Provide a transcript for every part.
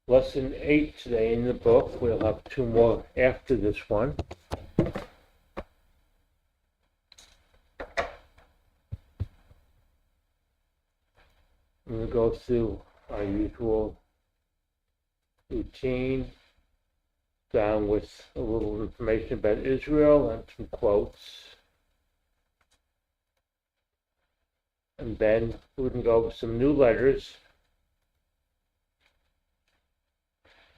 Lesson 8 today in the book. We'll have 2 more after this one. I'm going to go through our usual routine, down with a little information about Israel and some quotes. And then we're going to go over some new letters,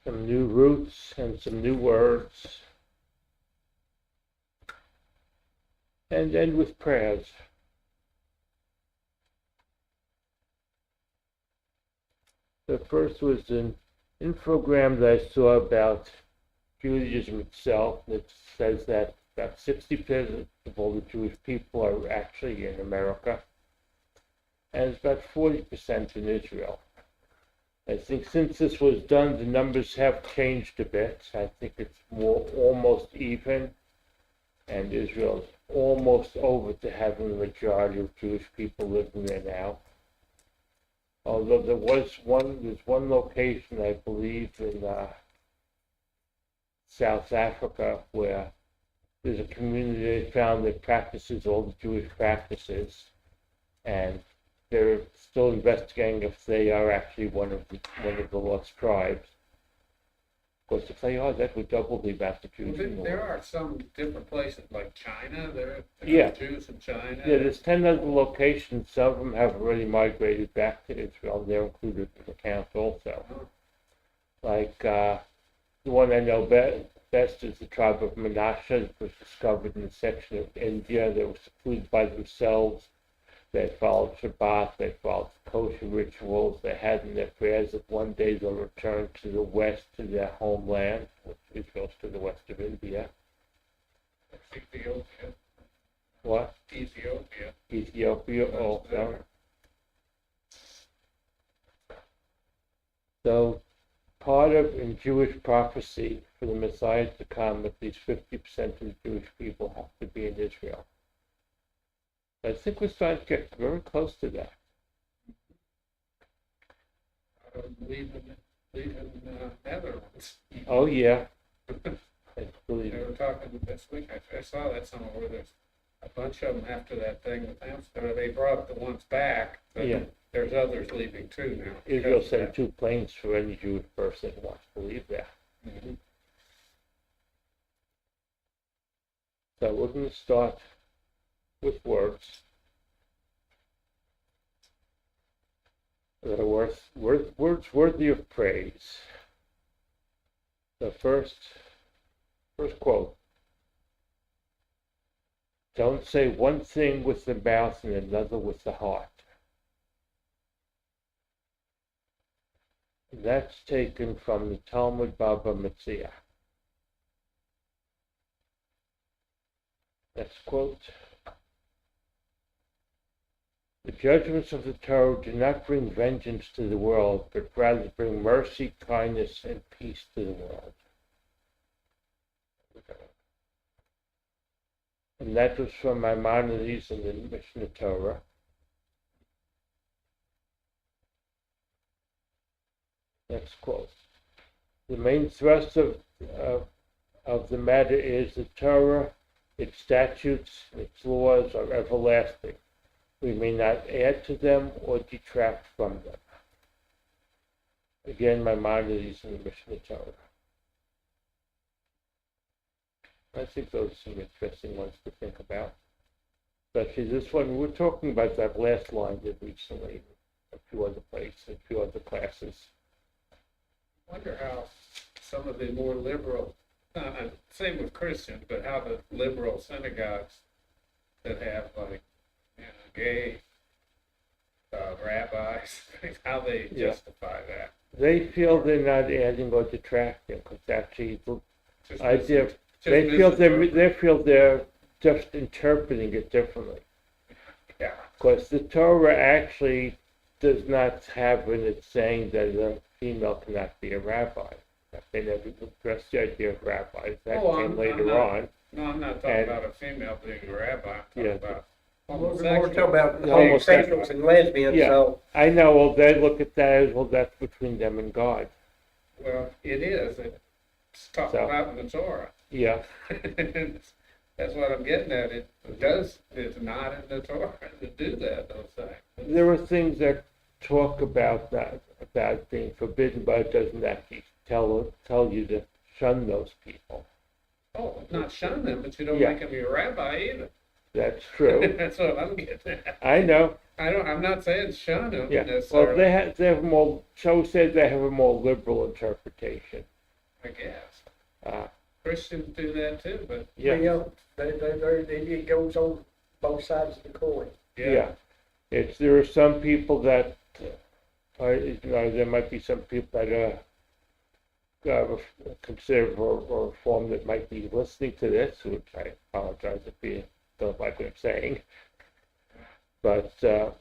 some new roots, and some new words. And end with prayers. The first was an infogram that I saw about Judaism itself that says that about 60% of all the Jewish people are actually in America, and it's about 40% in Israel. I think since this was done, the numbers have changed a bit. I think it's more almost even, and Israel's almost over to having the majority of Jewish people living there now. Although there's one location, I believe, in South Africa where there's a community they found that practices all the Jewish practices, and they're still investigating if they are actually one of the lost tribes. Of course, if they are, that would double the amount of Jews. Well, there are some different places like China. There are Jews in China. Yeah, there's 10 other locations. Some of them have already migrated back to Israel. They're included in the count also. Like the one I know best is the tribe of Manasseh. It was discovered in a section of India. They were secluded by themselves. They followed Shabbat. They followed kosher rituals. They had in their prayers that one day they'll return to the west, to their homeland, which Israel's to the west of India. That's Ethiopia. What? Ethiopia. Ethiopia also. So, part of in Jewish prophecy for the Messiah to come, at least 50% of the Jewish people have to be in Israel. I think we're starting to get very close to that. Leaving Netherlands. Oh, yeah. I believe They were talking this week. I saw that somewhere where there's a bunch of them after that thing with Amsterdam. They brought the ones back, but there's others leaving too now. Israel sent 2 planes for any Jewish person who wants to leave there. Mm-hmm. So we're going to start with words that are words worthy of praise. The first quote: "Don't say one thing with the mouth and another with the heart." That's taken from the Talmud Baba Metzia. Next quote: "The judgments of the Torah do not bring vengeance to the world, but rather bring mercy, kindness, and peace to the world." And that was from Maimonides in the Mishnah Torah. Next quote: "The main thrust of the matter is the Torah, its statutes, its laws are everlasting. We may not add to them or detract from them." Again, Maimonides in the Mishnah Torah. I think those are some interesting ones to think about. Especially this one, we were talking about that last line did recently, a few other places, a few other classes. I wonder how some of the more liberal, same with Christians, but how the liberal synagogues that have like gay rabbis, how they justify that. They feel they're not adding or detracting, because actually the they feel they're just interpreting it differently. Yeah. Because the Torah actually does not have in it saying that a female cannot be a rabbi. They never addressed the idea of rabbis. That came later on. No, I'm not talking about a female being a rabbi. I'm talking about We're talking about homosexuals and lesbians, Yeah. so. I know, well, they look at that as, well, that's between them and God. Well, it is. It's talked So- about in the Torah. Yeah, That's what I'm getting at. It's not in the Torah to do that, those things. there are things that talk about that, about being forbidden, but it doesn't actually tell you to shun those people. Oh, not shun them, but you don't Yeah. make them your rabbi either. That's true. That's what I'm getting at. I know. I'm not saying shun them Yeah. Well, necessarily, they have a more. Cho says they have a more liberal interpretation. I guess. Uh, Christians do that too, but yeah. It goes on both sides of the coin. Yeah. There are some people that, there might be some people that conservative or reform that might be listening to this, which I apologize if you don't like what I'm saying. But there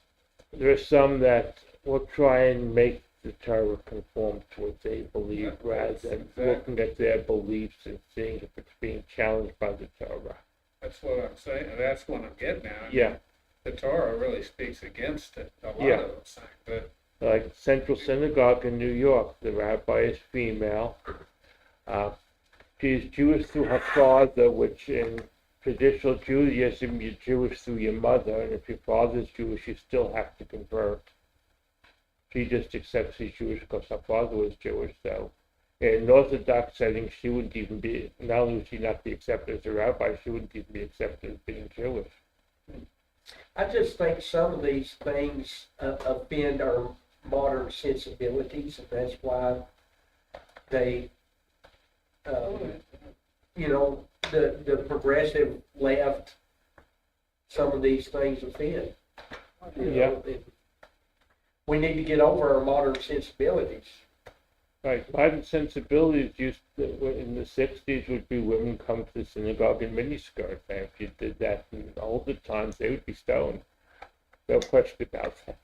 are some that will try and make the Torah conform to what they believe, Yeah, rather that's than exactly- looking at their beliefs and seeing if it's being challenged by the Torah. that's what I'm saying. That's what I'm getting at. Yeah. The Torah really speaks against it, a lot Yeah. of those things, but Like Central Synagogue in New York, the rabbi is female. She's Jewish through her father, which in traditional Judaism, you're Jewish through your mother, and if your father's Jewish, you still have to convert. She just accepts she's Jewish because her father was Jewish, so in an Orthodox setting, she wouldn't even be, not only would she not be accepted as a rabbi, she wouldn't even be accepted as being Jewish. I just think some of these things offend our modern sensibilities, and that's why they, the progressive left, some of these things offend. And we need to get over our modern sensibilities. Right, modern sensibilities used in the 60s would be women come to the synagogue in miniskirts, and if you did that in older times, they would be stoned. No question about that.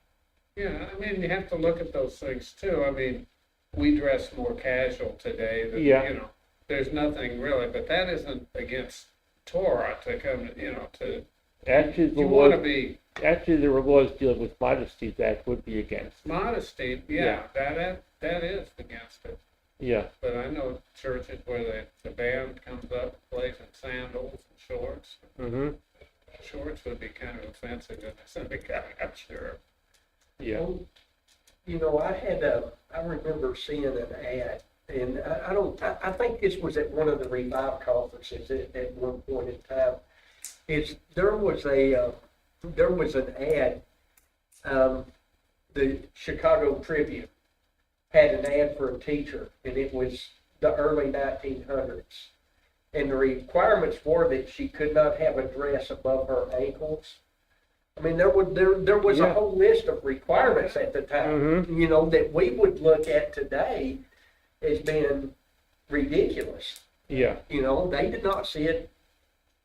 yeah, I mean, you have to look at those things too. I mean, we dress more casual today than, Yeah. there's nothing really, but that isn't against Torah to come, to, Actually, the you want to laws, be actually, the laws dealing with modesty that would be against. modesty, Yeah. that is against it. Yeah, But I know churches where the band comes up, plays in sandals and shorts. mm-hmm, Shorts would be kind of offensive in the synagogue, I'm sure. yeah, I remember seeing an ad, and I think this was at one of the Revive conferences at one point in time. There was an ad, the Chicago Tribune had an ad for a teacher, and it was the early 1900s. And the requirements were that she could not have a dress above her ankles. I mean, there was Yeah. a whole list of requirements at the time, that we would look at today as being ridiculous. yeah, They did not see it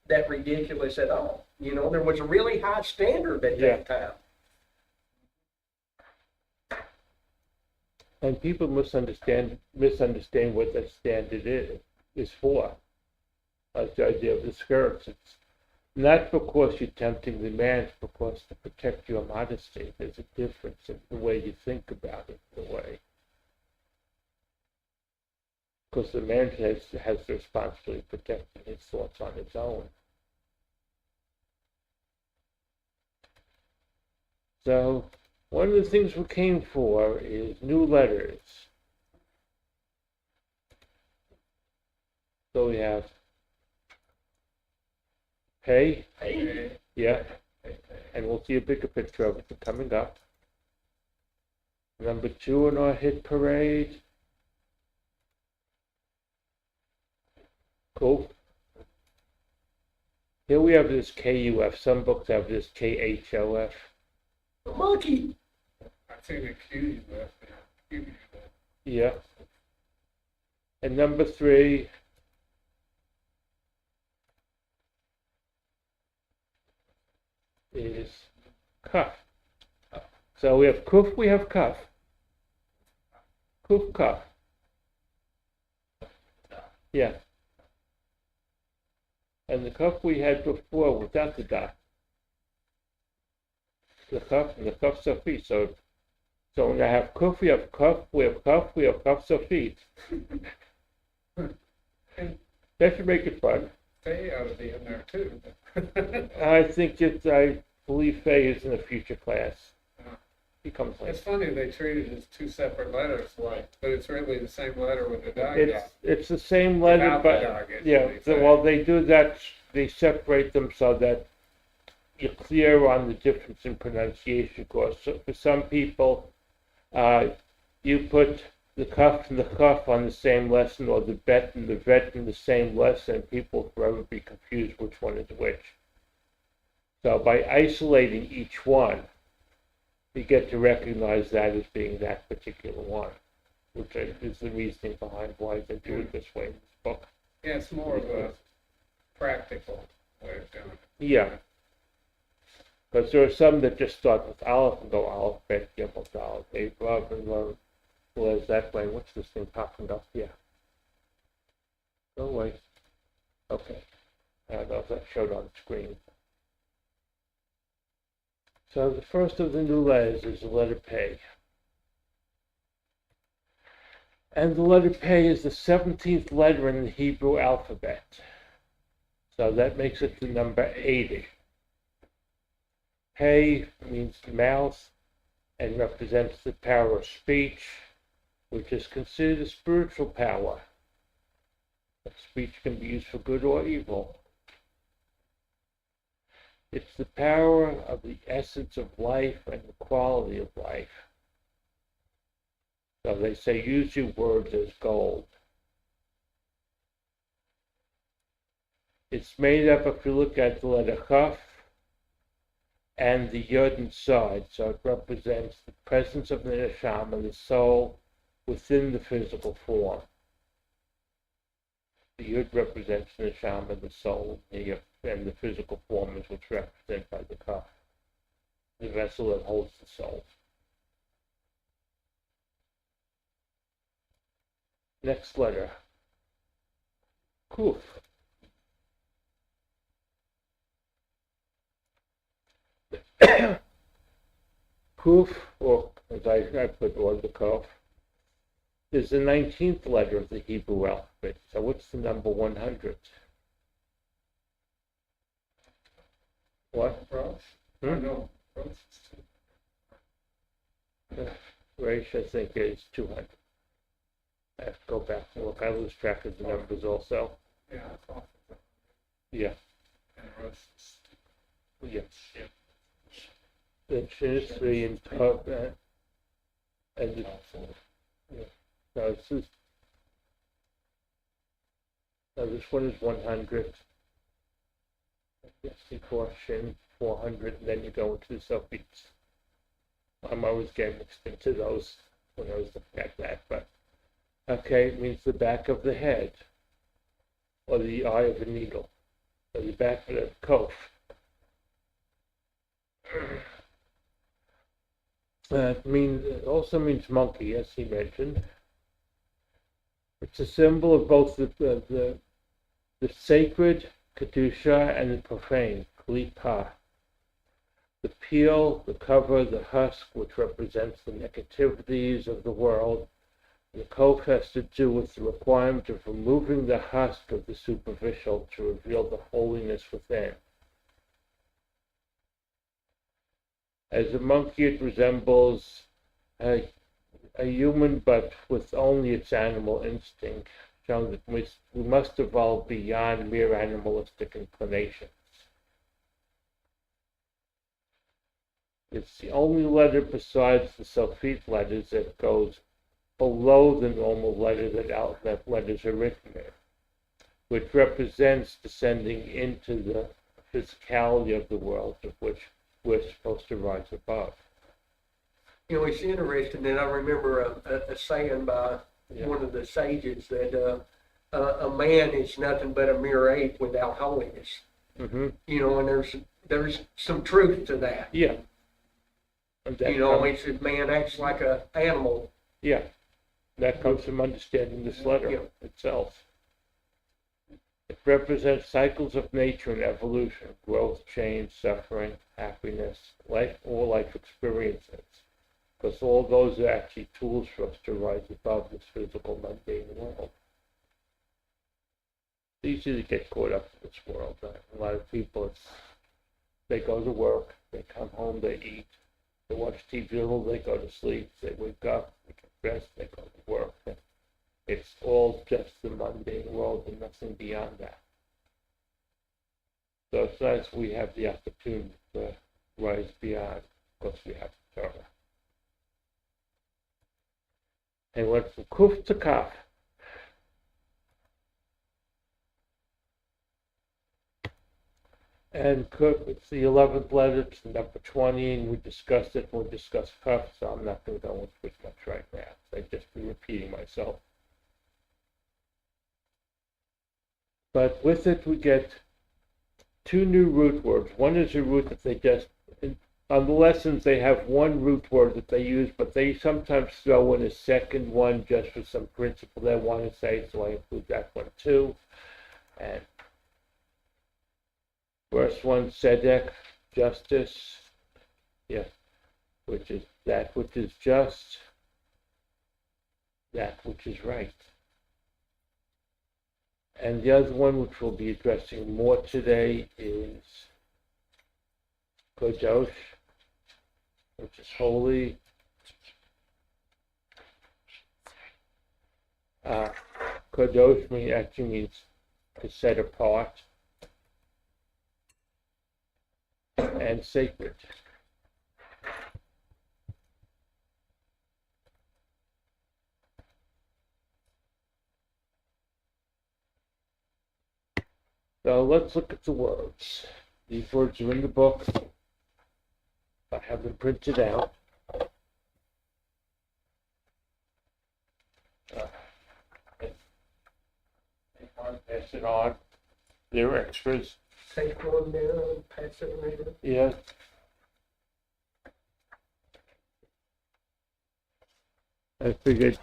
that ridiculous at all. There was a really high standard at Yeah. that time. and people misunderstand what that standard is for. Like the idea of the skirts, it's not because you're tempting the man, it's because to protect your modesty. There's a difference in the way you think about it, the way. Because the man has the responsibility of protecting his thoughts on his own. So, one of the things we came for is new letters. So we have pay, Hey, yeah, and we'll see a bigger picture of it coming up. Number 2 in our hit parade. Cool. Here we have this KUF. Some books have this KHOF. A monkey. I think the Q left there. Yeah. And number 3. Is cuff. So we have kuf, we have cuff. Kuf, cuff. Yeah. And the cuff we had before without the dot. The cuff and the cuff Sophie. So So when I have kuf, we have kuf, we have kuf, we have kuf sofit. That should make it fun. They ought to be in there too. I believe Faye is in a future class. He comes It's later. funny they treat it as two separate letters, like, but it's really the same letter with the dot. It's the same letter, Without the but dot, it's yeah, what they say. well, they do that, they separate them so that you're clear on the difference in pronunciation. Because for some people, you put the cuff and the cuff on the same lesson, or the bet and the vet in the same lesson, people will forever be confused which one is which. So by isolating each one, you get to recognize that as being that particular one, which is the reasoning behind why they do it this way in this book. Yeah, it's more of a practical way of doing it. Yeah. Because there are some that just start with Aleph and go Aleph, Bet, Gimel, Dalet, Hey, Vav, and Vav. Well, is that way? What's this thing popping up here? Go away. Okay. I don't know if that showed on the screen. So the first of the new letters is the letter Pei. And the letter Pei is the 17th letter in the Hebrew alphabet. So that makes it the number 80. Pei means mouth and represents the power of speech, which is considered a spiritual power. But speech can be used for good or evil. It's the power of the essence of life and the quality of life. So they say use your words as gold. It's made up, if you look at the letter Chaf and the Yod inside, so it represents the presence of the neshama, the soul, within the physical form. The Yud represents the neshama, the soul, and the physical form is what's represented by the Kaf, the vessel that holds the soul. Next letter, Kuf. Kuf, or as I put, or the Kaf, is the 19th letter of the Hebrew alphabet. So what's the number 100? What? Rosh? Hmm? No, Rosh is Reish, I think, is 200. I have to go back and look. I lose track of the numbers also. yeah, I thought that. Yeah, And Rosh is yeah. The Shin 3 and Tav, and the, no, this one is 100. Yes, before Shin 400, and then you go into the Sophie's. I'm always getting mixed into those when I was looking at that, but okay, it means the back of the head, or the eye of a needle, or the back of the coat. It also means monkey, as he mentioned. It's a symbol of both the sacred, Kedusha, and the profane, Klipa. The peel, the cover, the husk, which represents the negativities of the world. The kof has to do with the requirement of removing the husk of the superficial to reveal the holiness within. As a monkey, it resembles a human, but with only its animal instinct, showing that we must evolve beyond mere animalistic inclinations. It's the only letter besides the Sophite letters that goes below the normal letter that letters are written in, which represents descending into the physicality of the world of which we're supposed to rise above. You know, it's interesting that I remember a saying by one of the sages that a man is nothing but a mere ape without holiness. Mm-hmm. You know, and there's some truth to that. Yeah. And that You know, comes, it's a man acts like an animal. yeah, that comes from understanding this letter Yeah. itself. It represents cycles of nature and evolution, growth, change, suffering, happiness, life, all life experiences. Because all those are actually tools for us to rise above this physical, mundane world. It's easy to get caught up in this world. A lot of people, they go to work, they come home, they eat, they watch TV a little, they go to sleep, they wake up, they get dressed, they go to work. It's all just the mundane world and nothing beyond that. So it's nice we have the opportunity to rise beyond, because we have the Torah. And went from Kuf to Kaf. And Kuf, it's the 11th letter, it's number 20, and we discussed it when we discussed Kaf, so I'm not going to go into it much right now. I'd just be repeating myself. But with it, we get two new root words. One is a root that they just, on the lessons, they have one root word that they use, but they sometimes throw in a second one just for some principle they want to say, so I include that one too. And first one, tzedek, justice, which is that which is just, that which is right. And the other one, which we'll be addressing more today, is Kadosh, which is holy. Kadosh actually means to set apart, and sacred. So let's look at the words. These words are in the book. I have them printed out. Pass it on. They're extras. Take one down and pass it around. Yeah. I figured,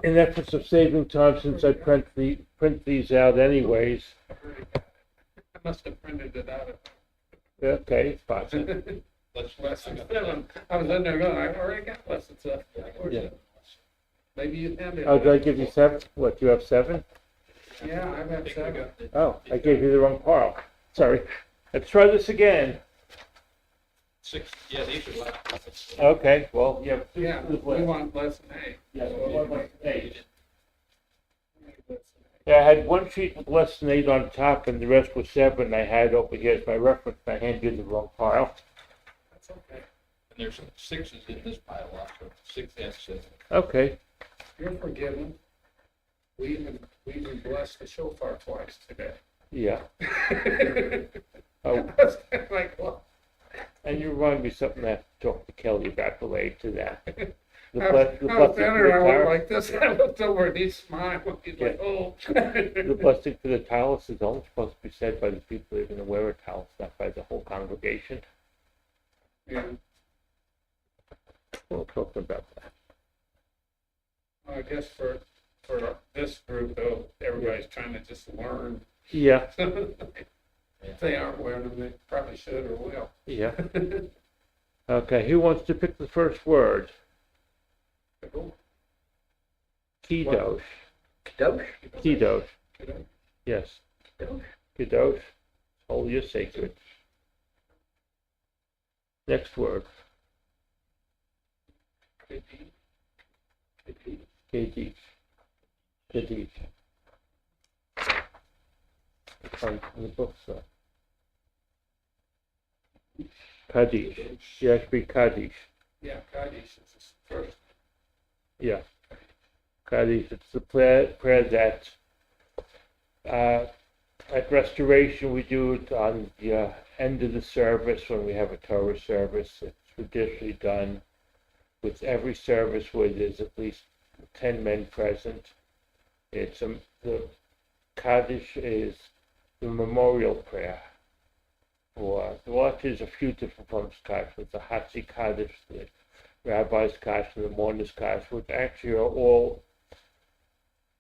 in efforts of saving time, since I print these out anyways. I must have printed it out. Okay, it's possible. Lesson 7. I was in there going, I already got lesson 7. Yeah. Maybe you have it. Oh, did I give you 7? What, you have 7? Yeah, I've had 7. Oh, I gave you the wrong pile. Sorry. Let's try this again. 6, yeah, these are left. Okay, well, yeah. Yeah, we want lesson 8. Yeah, we want lesson 8. Lesson Yeah, I had one sheet with lesson 8 on top, and the rest was 7. I had over here as my reference. I handed you the wrong pile. That's okay. And there's 6s in this pile also, 6 and 7. Okay. You're forgiven. We even blessed the shofar twice today. Yeah. Oh, I was kind of like, well, and you remind me something I have to talk to Kelly about related to that. The I blessing was for there, I the went tile. like this, I looked over and he smiled, he's like, oh. The blessing for the talus is only supposed to be said by the people who are going to wear a talus, not by the whole congregation. Yeah, We'll talk about that. I guess for this group though, everybody's trying to just learn. Yeah, If they aren't wearing them, they probably should or will. yeah. Okay, who wants to pick the first word? Kadosh. Kadosh? Kadosh. Kadosh. Yes. Kadosh. Kadosh. Holy or sacred. Next word. Kadish. Kadish. It's on the book, so. Kaddish. You have to be Kaddish. Yeah, Kaddish is the first. Yeah. Kaddish. It's the prayer that at Restoration we do it on the end of the service when we have a Torah service. It's traditionally done with every service where there's at least 10 men present. It's the Kaddish is the memorial prayer. There's a few different forms of Kaddish. There's the Hatzi Kaddish, the Rabbi's Kaddish, and the Mourner's Kaddish, which actually are all,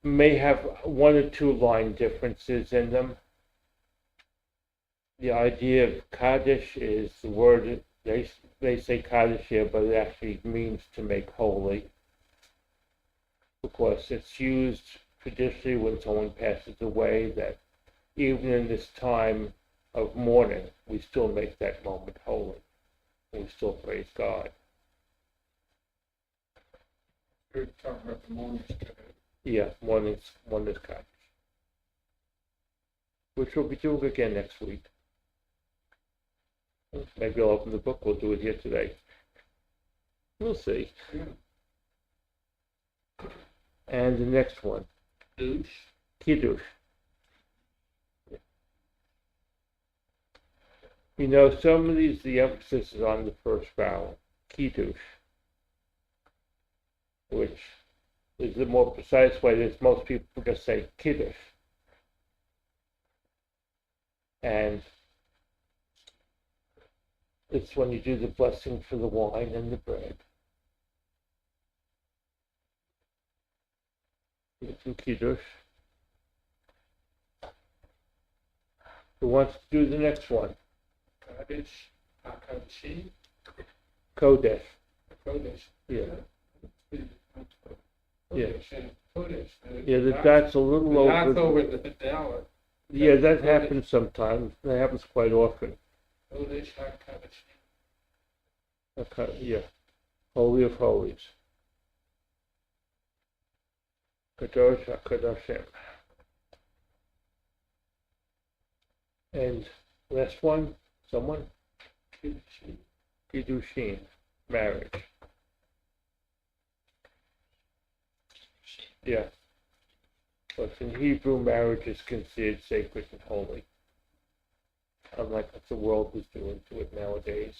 may have 1 or 2 line differences in them. The idea of Kaddish is the word, they say Kaddish here, but it actually means to make holy. Because it's used traditionally when someone passes away, that even in this time of mourning, we still make that moment holy. And we still praise God. You're talking about the morning study. Yeah, one is Kaddish. Which we'll be doing again next week. Maybe I'll open the book, we'll do it here today. We'll see. Yeah. And the next one, Douche. Kiddush. You know, some of these, the emphasis is on the first vowel, Kiddush, which is the more precise way. That most people just say Kiddush. And it's when you do the blessing for the wine and the bread. You do Kiddush. Who wants to do the next one? Kaddish. Hakadoshi. Kodesh. Kodesh. Yeah. Yeah. Kodesh and Kodesh. Yeah, the dot's a little That's over. over the dollar. Yeah, that happens sometimes. That happens quite often. Kodesh Hakadoshi. Okay, yeah. Holy of Holies. Kadosh HaKadoshim. And last one, someone? Kiddushin. Kiddushin, marriage. Yeah. But in Hebrew, marriage is considered sacred and holy. Unlike what the world is doing to it nowadays.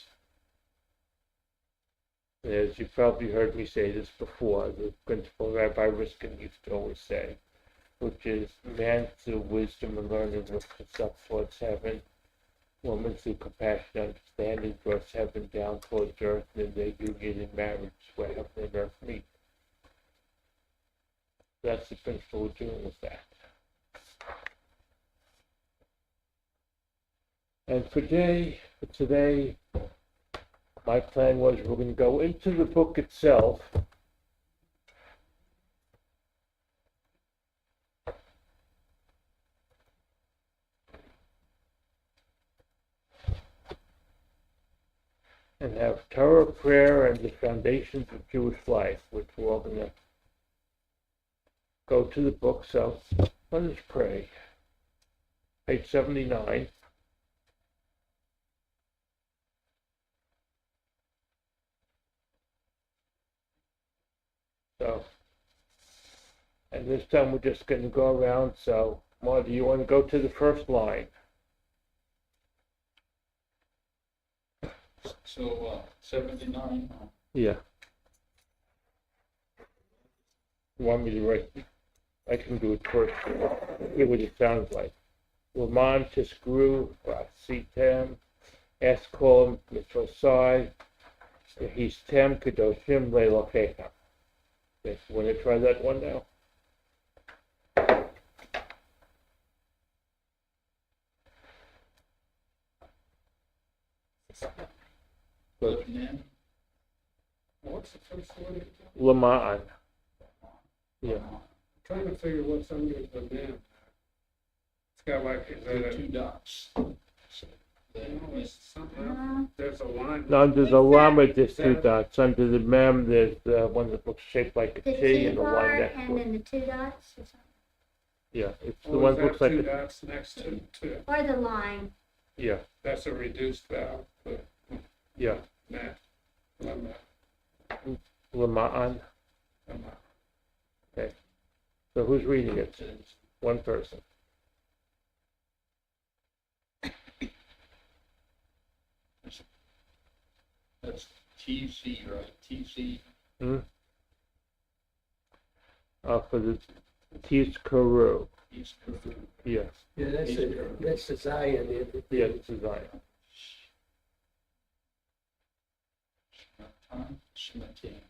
As you probably heard me say this before, the principle Rabbi Riskin used to always say, which is man through wisdom and learning lifts up towards heaven, woman through compassion and understanding draws heaven down towards earth, and they union in marriage where heaven and earth meet. That's the principle we're doing with that. And for today, my plan was we're going to go into the book itself. And have Torah, prayer, and the foundations of Jewish life, which we're all going to go to the book. So let us pray. Page 79. So, and this time we're just going to go around. So, Marty, you want to go to the first line? So, 79. Yeah. You want me to write? I can do it first. Hear what it sounds like. Laman Tisgru Sitem Eskolm Mitzvosai Histem Kedoshim Leilokechem. Okay, want to try that one now? Good. What's the first word again? Laman. Yeah. Trying to figure what's under the name. It's got like, is that Two a, dots. So, then no, it's something else. There's a line. Under the Lama, there's two dots. Under the Mem, there's the one that looks shaped like a The T T and the one part next and to it. then the two dots or something. Yeah, it's the Oh, one is that that looks like two a, dots next to it? Or the line. yeah, That's a reduced vowel, but yeah. that, lemma, Laman. lemma. So who's reading it? One person. That's TC, right? TC. For the Tizkaru. East Yes. Yeah, that's the Zion. Yeah, this is Zion. Shematim.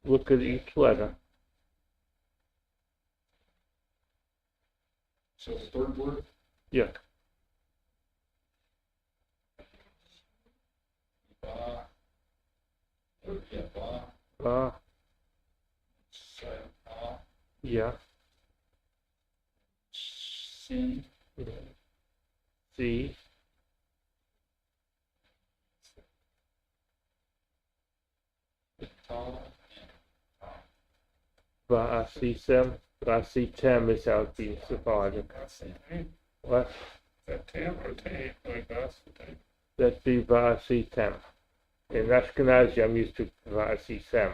Look at each letter. So the third word, Yeah. ba, yeah, ba, Ba. silent ah, Yeah. sin, C. ta, Vaasisem. Vasitem is how it's being Sephardic. That's the name. What? Is that Tam or Tam? Like that's the Tam. That'd be Vaasitem. In Ashkenazi, I'm used to Vaasisem.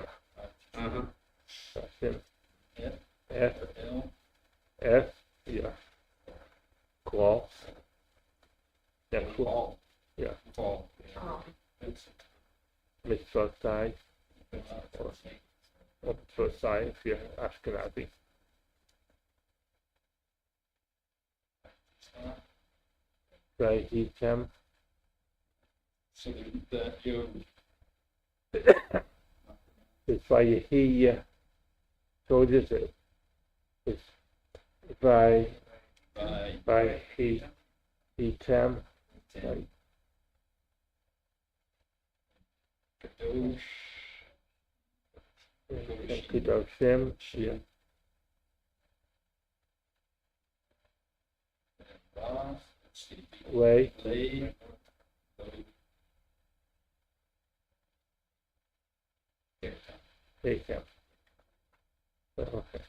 Uh-huh. Vasim. F, F. L, F. Yeah. Claw. Yeah. Claw. fall. Yeah. Fall. Oh. It's Mitzvah side. Or Or mitzvah side if you're Ashkenazi. Vahitem. so that you, It's Vayehi. So what is it? It's by, Vahitem. ten, Right. kadosh, Kedoshim. Yeah. ba, let's see, Lay. lay, Vahitem. Okay.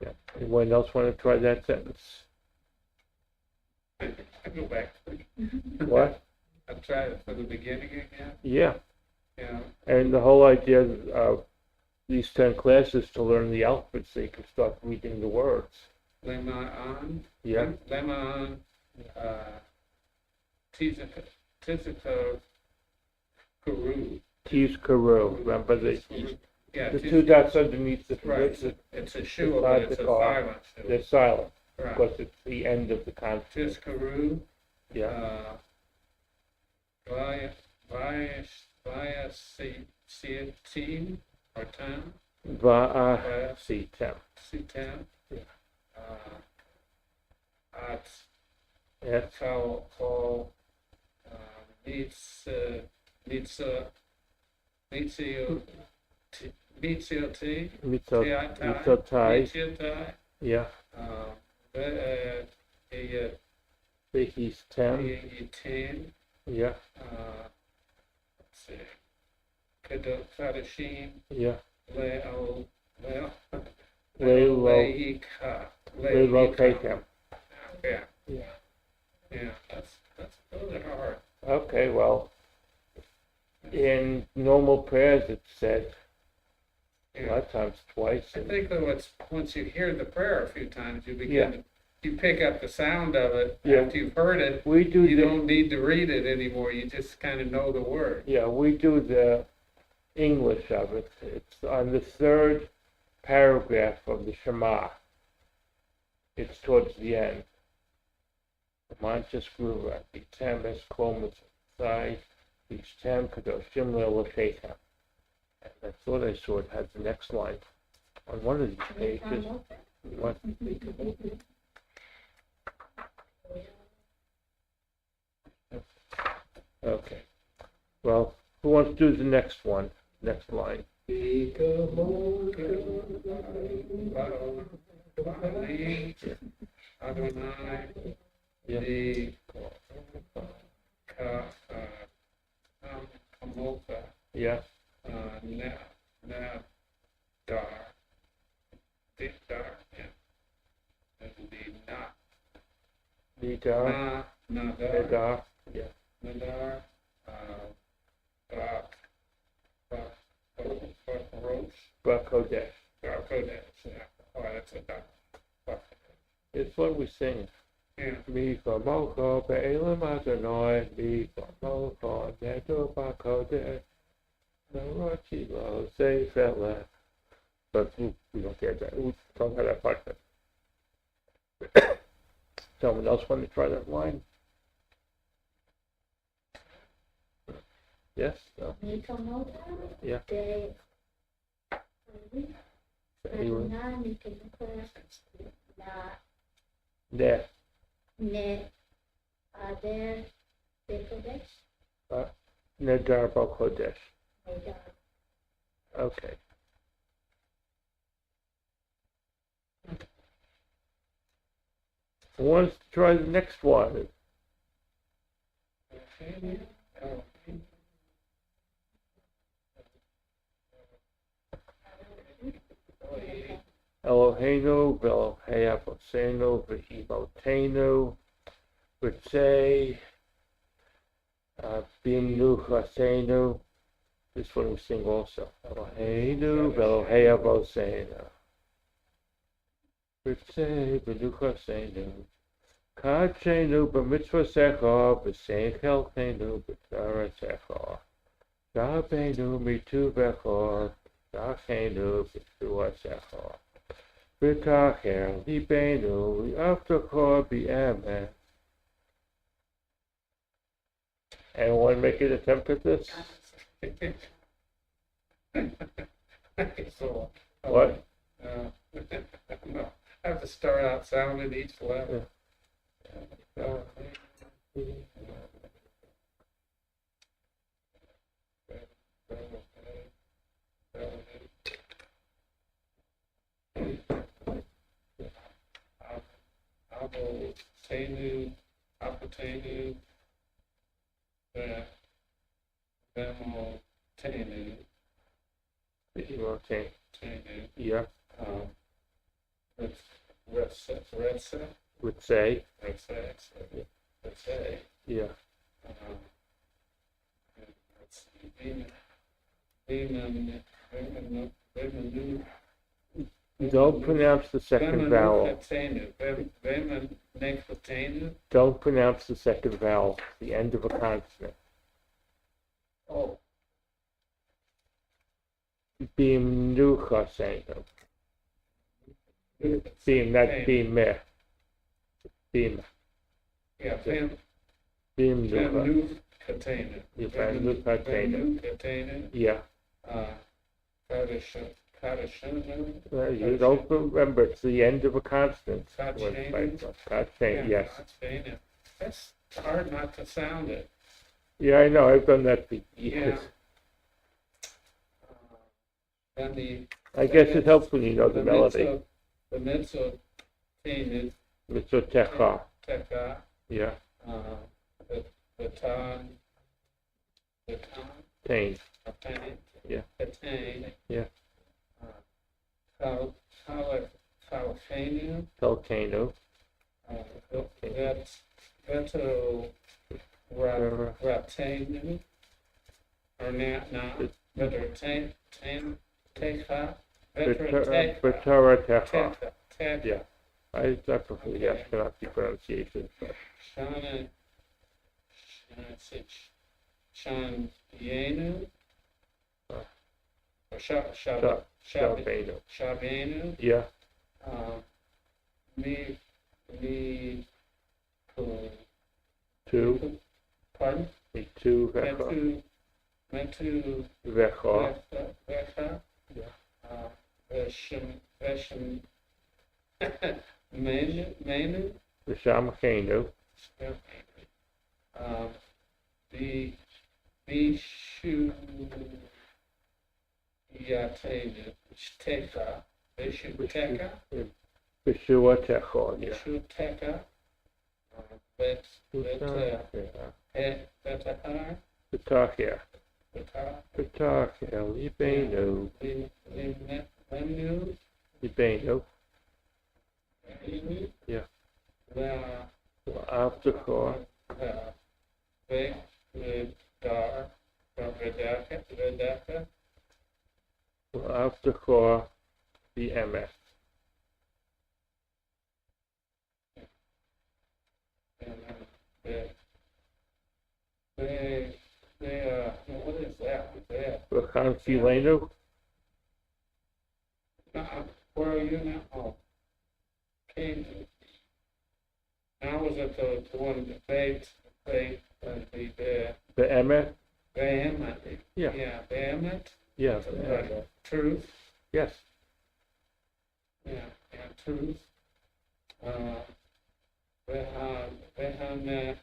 Yeah. Anyone else want to try that sentence? I go back. What? I'll try it for the beginning again. Yeah. Yeah. And the whole idea of these 10 classes to learn the alphabet so you can start reading the words. Lema'an. Yeah. Lema'an. Tizito. Kuru. Tees Karu. Remember the Yeah. two dots underneath the Right. it's- It's a shoe, beside but it's the a car. silent shoe. they're silent Right. because it's the end of the consonant. Tiskaru. Yeah. Team or Tam. Vaasitem. Sitam. Yeah. At Yes. Call Nitsio T. Mitzotai. Mitzotai. Yeah. Vahistem. Ten. Yeah. Let's see. Kadashim. Yeah. Leo. Lelo. Leika. Lelokatem. Yeah. Yeah. Yeah. Those are hard. Okay, well, in normal prayers it's said a Yeah. lot of times twice. I And, think though it's once you hear the prayer a few times, you Yeah. begin you pick up the sound of it Yeah. after you've heard it. we do You the don't need to read it anymore. You just kind of know the word. yeah we do the English of it. It's on the third paragraph of the Shema. It's towards the end. Manchas Gruva, Item es Komas Sai, Item Kadoshim Lelokatem. And I thought I saw it had the next line on one of these pages. What? Okay. Well, who wants to do the next one? Next line. Adonai, Yeah. the Kamota, Yeah. Nadar, Dikdar, yeah. That would be Nidar. Nadar, Nedar. Yeah. Nadar, Bak, Rosh, Bakodesh. Kodesh, yeah. Oh, that's a duck. It's what we sing. Yeah. Mi kamocha be'elam Adonai, mi kamocha nedo bakodesh, Narachi lo seifele. But we don't get that. We don't have that part. Someone else want to try that line? Yes? No? Yeah. Anyone? Ne, Ne Ader Bekodesh. Nedar Kodesh. Nedar. Okay. Who wants to try the next one? Eloheinu, Velohea Bosenu, Vehimotenu, V'tzei, Bimnu Chasenu. This one we sing also. Eloheinu, Velohea Bosenu. V'tzei, Bimnu Chasenu. Kachenu, B'mitzvosecha, V'seichelchenu, B'tarasecha. Gabenu, Mituvecha, Dachenu, B'tuasecha. B'tacher, Libenu, V'avtacha, B'emet. Anyone make an attempt at this? So, What? no, I have to start out sounding each letter. Abo Tenu, Apotenu, Vemo Tenu, Okay. Tenu, Yeah, Retsa, would say, yeah. Let's see, Vemanu, Don't pronounce the second vowel. Vemanekotenu. Don't pronounce the second vowel, the end of a consonant. Oh, Bimnu Chasenu. Bim, not bimeh. Bim. yeah, Bimnu. Vemnukotenu. Yeah, Vemnukotenu. Vemnukotenu. Yeah. Kadashanu. You don't remember, it's the end of a consonant. Kachenu. Kachenu, yes. That's hard not to sound it. Yeah, I know, I've done that for years. Then the. I guess it helps when you know the melody. The mezzo tenu, Mitzotecha, teka, yeah, the tan, tain, yeah. attain. Yeah. Kalafenu, Telkenu, that's veto ratenu, or veto teka, Vitaratecha, teka, yeah. I prefer the Ashkenazi pronunciation. Shana, Shan Yenu, or Shabenu, Shabenu, yeah, me, two, pardon? me two, vecha, Metu, vecha, Vecha, yeah. Veshem, Menu, Vishamchenu, Bishu Yatenu, Teka, Bishu Teka, Vishuatecha, yeah. Bishu Teka, Bet, Betahar, Vitachia, Betah, Vitachia, Libenu, Menu, Libenu, yeah. Aftercore, Vedar, Vedaka, aftercore, the MS. What is that? Vacantilenu, Where are you now? Oh. Okay. Now was it the one that the MS, vehement? yeah, Yeah, vehement, yeah, truth, yes, yeah, truth. Vehana,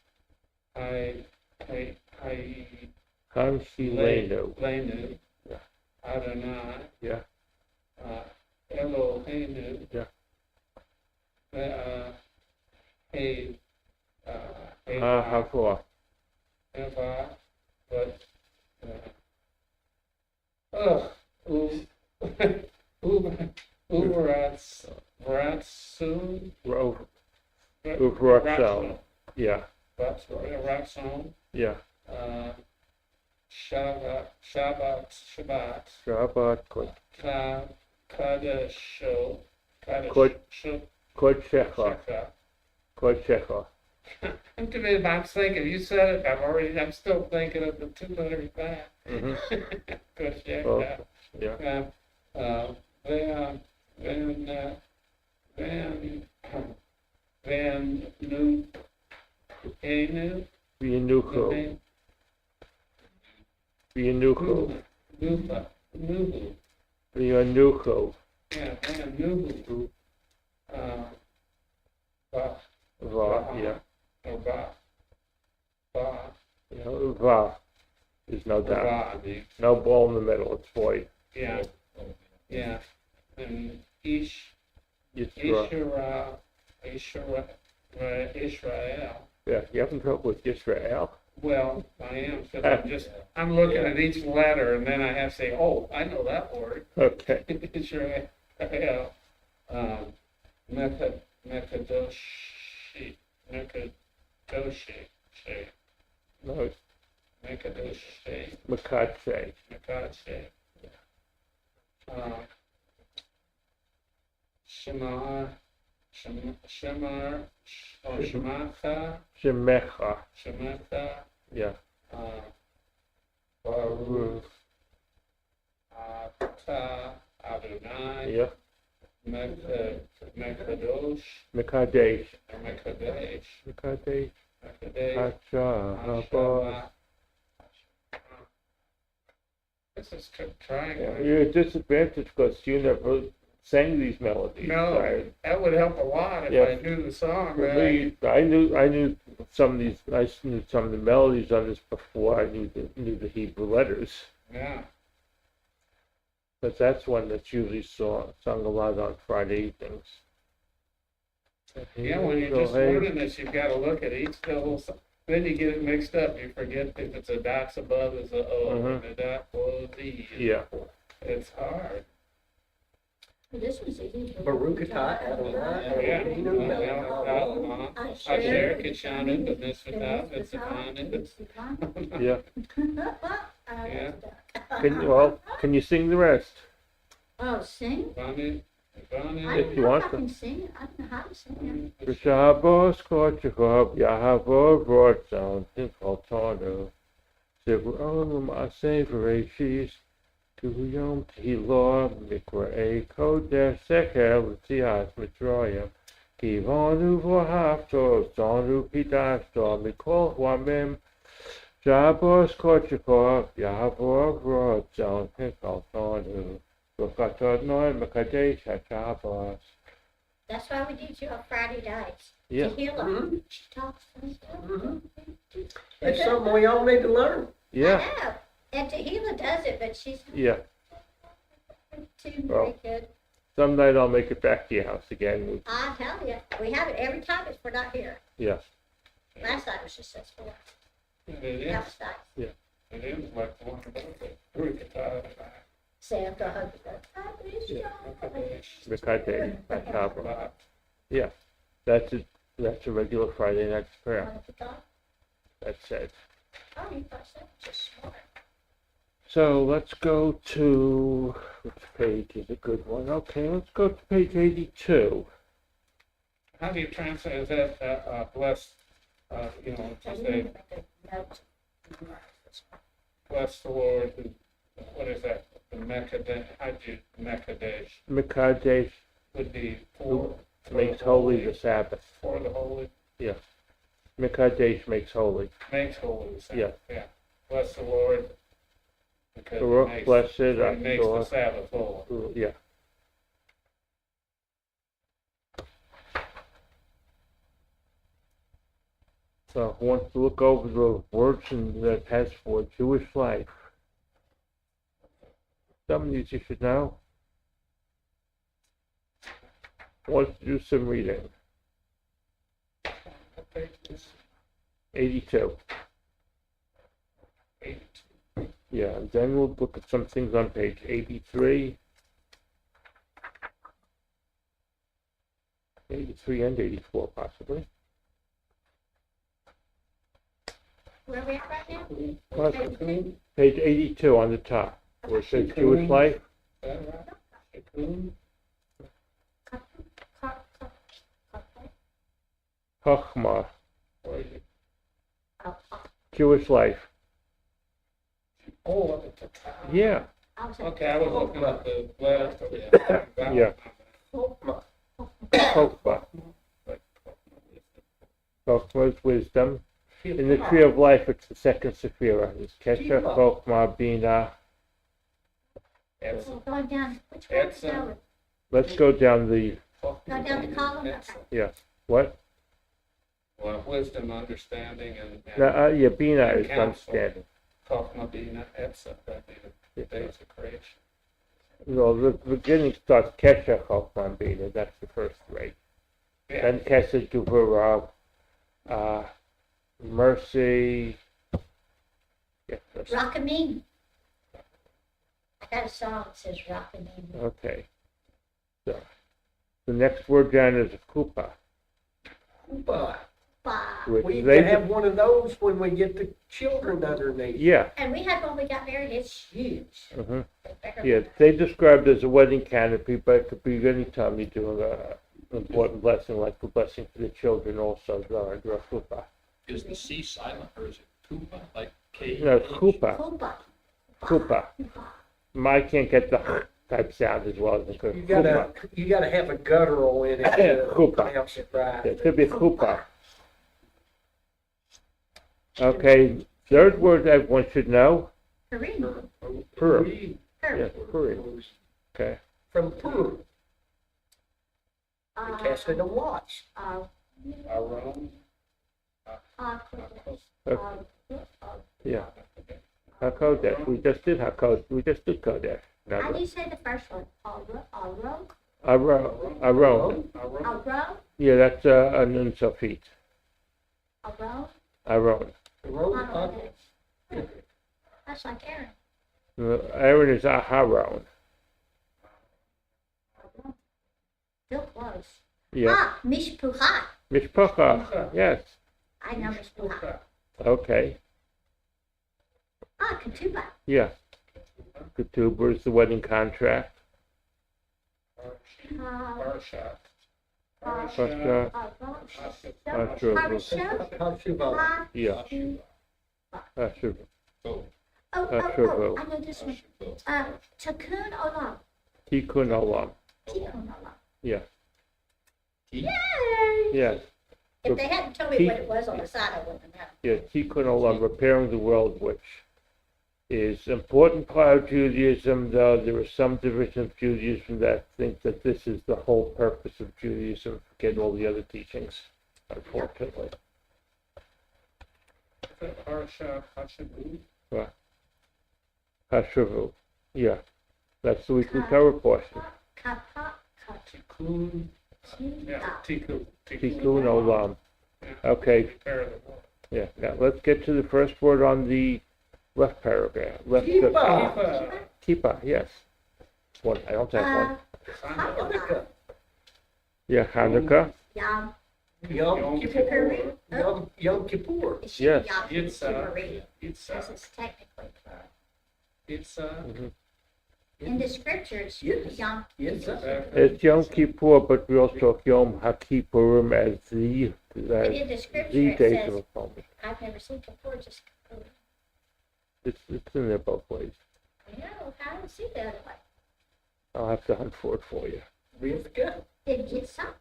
I, Hanshilenu. Lenu. Yeah. Adonai, Yeah. Eloheinu. Yeah. Hey, Havor. Eva, but, oh, Ratsun, Uvratson. Yeah. Ratsun, Yeah. Shabbat, Shabbat. Kadesho, Kodshecha. Kodshecha. I'm committed, I'm thinking, you said it, I'm still thinking of the 2 letters back. Mhm. Good, yeah. Oh, yeah. Van Nu, Enu, Vianucho. Vianucho. Nuba, Nubu, Vianucho. yeah, Van Nubu. Ba, Va. Yeah. or Ba, Yeah. Va. There's no doubt. Ba, the, No ball in the middle. It's void. yeah, yeah, and Yisra. Israel. Yeah. You having trouble with Yisrael? Well, I am, because I'm looking at each letter, and then I have to say, oh, I know that word. Okay. Israel, Mekadoshi, No. Mekadoshi, Makache. Mekadoshi. Shemar, or Shematha, Shemecha. Yeah. Baruch, Ata, Adonai, Yeah. Mekadosh, Mekadesh. Mekadesh, Mekadesh. Mekadesh, Hacha. Haba. This is trying. Yeah. You're at disadvantage because you never sang these melodies. No, that would help a lot if Yeah. I knew the song. For Right? me, I knew some of these. I knew some of the melodies on this before I knew the Hebrew letters. Yeah, But that's one that's usually sung a lot on Friday evenings. yeah. When you're just learning this, you've got to look at each little. Then you get it mixed up. You forget if it's a dots above is a O, and a dot below the. Yeah. It's hard. This was a Hebrew. Baruch atah Adonai Yeah. Eloheinu melech haolam. Asher Kishanu, but this without, it's a con. Yeah. Yeah. Can you sing the rest? Oh, sing? Vanu, I If don't you know want if I to. can sing it. I don't know how to sing it. Shabbos kochikov Yahavo Rotzon Tinkoltonu Zivrom Asay Vereshis Tu Yom Tehillah Mikra Kodesh Seker L'Tzias Mitroyim Kivonu Vohavto Zonu Pidashto Mikol Huamim Shabbos kochikov Yahavo Rotzon Tinkoltonu Vokatodnoi Mekadesh HaShabbos. That's why we do it on Friday nights. Yeah. Tehillah. Mhm. She talks and stuff. That's something we all need to learn. Yeah. I know. And Tehillah does it, but she's Yeah. not too Well. very good. Some night I'll make it back to your house again. I tell you, we have it every time if we're not here. Yeah. Last night was successful. it That is, was nice. it is like the one above it. Rukata, Sam got home and I miss you. Mikate, Macabre. Shabbat. Yeah. That's a regular Friday night prayer. That's it. Oh, you thought so? Just smart. So let's go to, which page is a good one? Okay, let's go to page 82. How do you translate, is that, bless, just say, bless the Lord, what is that? The Mekadesh, how do you, Mekadesh Mikadesh would be for. makes holy the Sabbath. For the holy, Mikadesh makes holy. makes holy the Yeah. Sabbath, yeah. Bless the Lord. Because Baruch, it makes, blessed, it makes the Lord. Sabbath holy. Yeah. So who wants to look over the words and that it has for Jewish life? Some of these you should know. Who wants to do some reading? What page is 82. 82? Yeah, and then we'll look at some things on page 83. 83 and 84 possibly. Where are we at right now? Well, Page Page 82 on the top, where it says Jewish life. Is that right? Cocoon? Chochmah, Where is it? Jewish life. Oh, up at the top. Yeah, Okay, I was looking at the last. Yeah. Chochmah. Chochmah is wisdom. In the tree of life, it's the second Sephira. It's Kesher, Chochmah, Bina. Edson. Going down, which one is Edson. going? Let's go down the, Go down the column? Edson. what? Well, wisdom, understanding, and No, yeah, Bina is Counsel. understanding. Chochmah Bina Edson, that'd be the days of creation. Well, the beginning starts Kesher, Chochmah, Bina. That's the first three. Yeah, Then Kesher, Gevurah, mercy. Yeah, that's- Rockamine. I got a song that says Rockamine. okay. So, the next word down is Kupa, Hoopa. Bah. which We they, can have one of those when we get the children underneath. yeah, And we had when we got married, it's Huge. hmm bigger. yeah. They described it as a wedding canopy, but it could be any time you do an important blessing, like the blessing for the children also, the Kupa. Is the C silent or is it Kupa, like K? No, Kupa, Kupa. Kupa. I can't get the type sound as well as the You Kupa. gotta have a guttural in it to Hoopa. pronounce it right. It could be Kupa. Okay, third word everyone should know, Purim. Purim. Purim. Yes, Purim. Okay, From Purim, Uh, we casted them lots. Aaron. yeah. HaKodesh, we just did HaKodesh, we just did Kodesh. How do No, you say the first one? Aro? Aaron, Aaron. Aro? yeah, that's a Nun Sofit. Aro? Aaron. The road I don't up- know. That's like Aaron. Aaron is Aharon. Still close. Yeah, Ah, Mishpucha. Mishpacha, yes, I know Mishpucha. okay, Ah, Ketubah. yeah. Ketubah is the wedding contract. Parshat. Parshat. Hashuvah. Yeah, Asher, Oh, Oh, I know this one. Tikkun Olam. Tikkun Olam, Tikkun Olam. yeah, Yay! yes. If they hadn't told me what it was on the side, I wouldn't have known. Yeah, Tikkun Olam, repairing the world, which is important part of Judaism, though there are some divisions of Judaism that think that this is the whole purpose of Judaism, forget all the other teachings, unfortunately. Parshat Hashabu. Hashavu, yeah, that's the weekly Torah portion. Kapa, Tikkun. Yeah, Katika. Tikkun Olam, okay, Repair the world. yeah, now let's get to the first word on the left paragraph, left, Kippah. Kippah, yes. One, I don't have one. Hanukkah. Yeah, Hanukkah, Yom. Yom Kippur. Yom Kippur. It should be Yes. Yom Yitzhak. Kippurim, because Yitzhak. it's technically, Yitzhak. in the scripture, it's Yes. Yom Yitzhak. it's Yom Kippur, but we also talk Yom HaKippurim as the And in the scripture, the it days says, of atonement. I've never seen Kippur, just Kippur. It's in there both ways. I know, I don't see the other way. I'll have to hunt for it for you. Rivka. Did Yitzhak?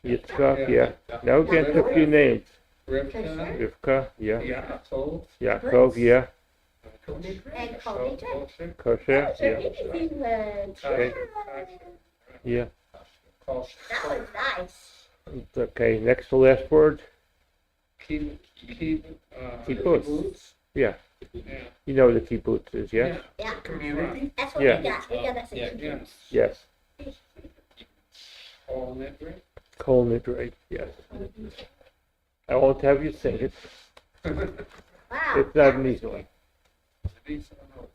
Yitzchak, yeah. Now against a few names. Rivka. Rivka, yeah. Yaakov. Yaakov, yeah. And Kosher. Kosher, So yeah. anything was, Okay. Yeah. that was nice. Okay, next to last word. kibbutz. Yeah, Yeah, you know what the kibbutz is, yes? Yeah, Community? that's what Yeah. we got. We got that Yeah, section. Yes, all nitri. Kol Nidre, yes. I won't have you sing it. Wow. It's not an easy one. These are all-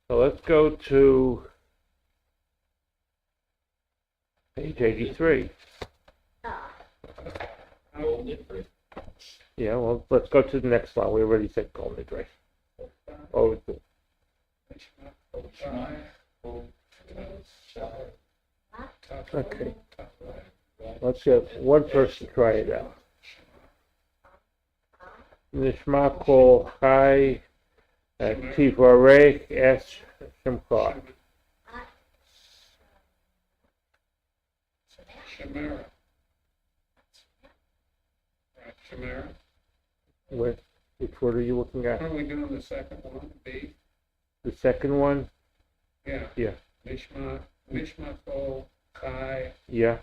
So let's go to page 83. Ah, how- Yeah, well, let's go to the next one. We already said Kol Nidre. Oh, okay. Let's have one person try it out. Nishma Kol Chai Tivarech Es Shemcha. Shemara. Right, Shemara. Which word are you looking at? Are we doing the second one, B? The second one? Yeah. Yeah. Mishma Kol Kai Yeah.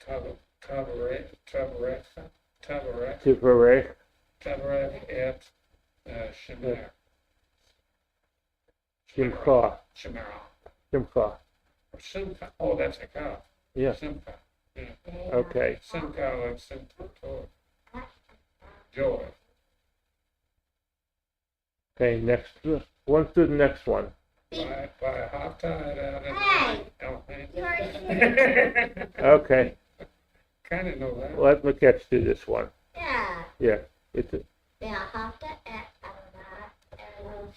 Tavarech Tivarech. et Shemer. Shemcha. Shemara. Shemcha. Simcha. Oh, that's a cow. Yeah. Simcha. Yeah. Okay. Simcha and Simcha. Joy. Okay, next. Let's do the next one. By a hot tide out in Hey! Alabama. You already Okay, Kind of know that. let McKetch do this one. Yeah. Yeah, it's a, Be'ahavta et Adonai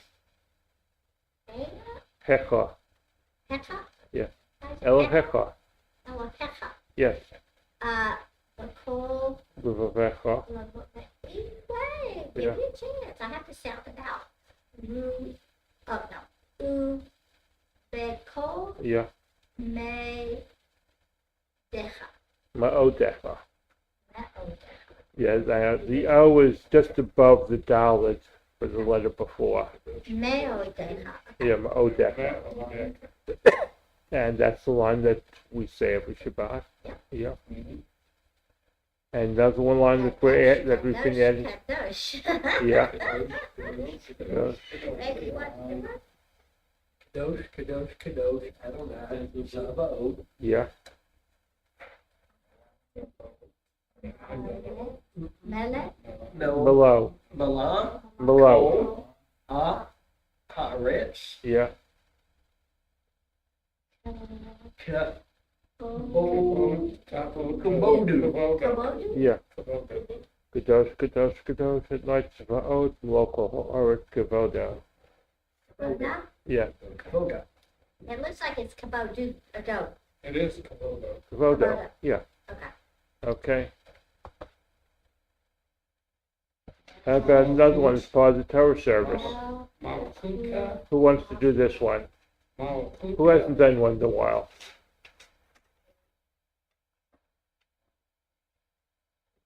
Hecha. Elohecha? Yeah. Elohecha. Elohecha. Yes. L'kol Levavecha. Wait, give Yeah. me a chance. I have to sound it out. Oh, no. Bekol Yeah. me decha. Ma'odecha. Me'odecha. Yeah, the O is just above the Dalet for the letter before. Me'odecha. Yeah, Ma'odecha. And that's the line that we say every Shabbat. Yeah. Yeah. Mhm. And that's one line that that we've been adding. Kadosh. Yeah. Maybe what? Kadosh, Kadosh, Kadosh, Adonai, Sabaoth. Yeah. Melech. No, Below. Malam, Below. Kol, Haaretz, Yeah. Ka, Kabod. Kabodu. Kabodu? Yeah. Kadosh, Kadosh, Kadosh, at night, Tzvaot, local, Oret, Kavoda. Kaboda? Yeah, Kavoda. It looks like it's kabodu, or do. It is Kabodo. Kavoda, yeah, Okay. okay. How about another one, it's part of the Torah service. Malakuta. Who wants to do this one? Malakuta. Who hasn't done one in a while?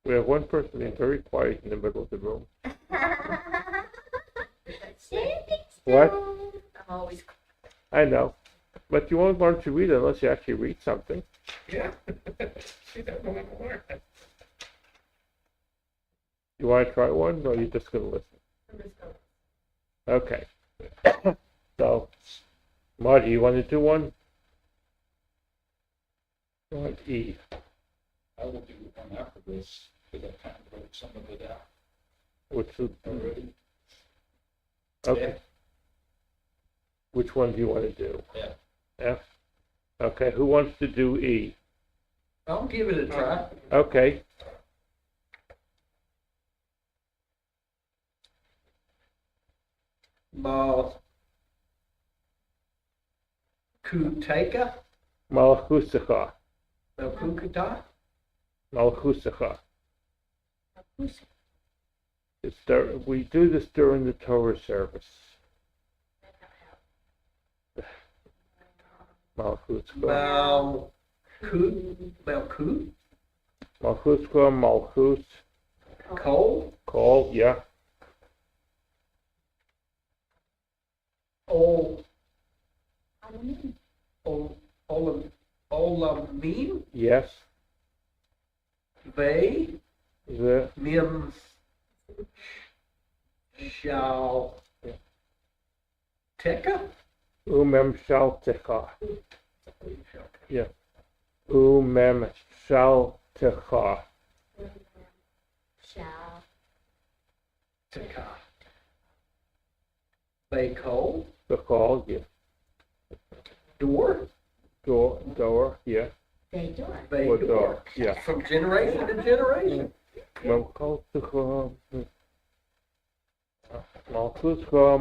We have one person being very quiet in the middle of the room. Standing What? still. I'm always. I know, but you won't learn to read unless you actually read something. Yeah. She doesn't want to learn. You want to try one, or you're just going to listen? Okay. So, Marty, you want to do one? You want E? I will do one after this, because I kind of wrote some of it out Which is, already. okay. Which one do you want to do? F. F? Okay, who wants to do E? I'll give it a try. Okay. Malkuteka, Malchusecha. Malkukata, Malchusecha. We do this during the Torah service. Malchusecha. Malkut, Malchusecha, Malchus. Kol, Call, yeah. Ol, Olamim, Yes. Ve, the, Mem Shal Teka? umem shaltecha. Yeah. Umem shaltecha. Shall. Teka. Bako? The call, yeah. Door? Door, yeah. They do it. Or Bay door, yeah. From generation to generation. Malchuscha, Malchuscha,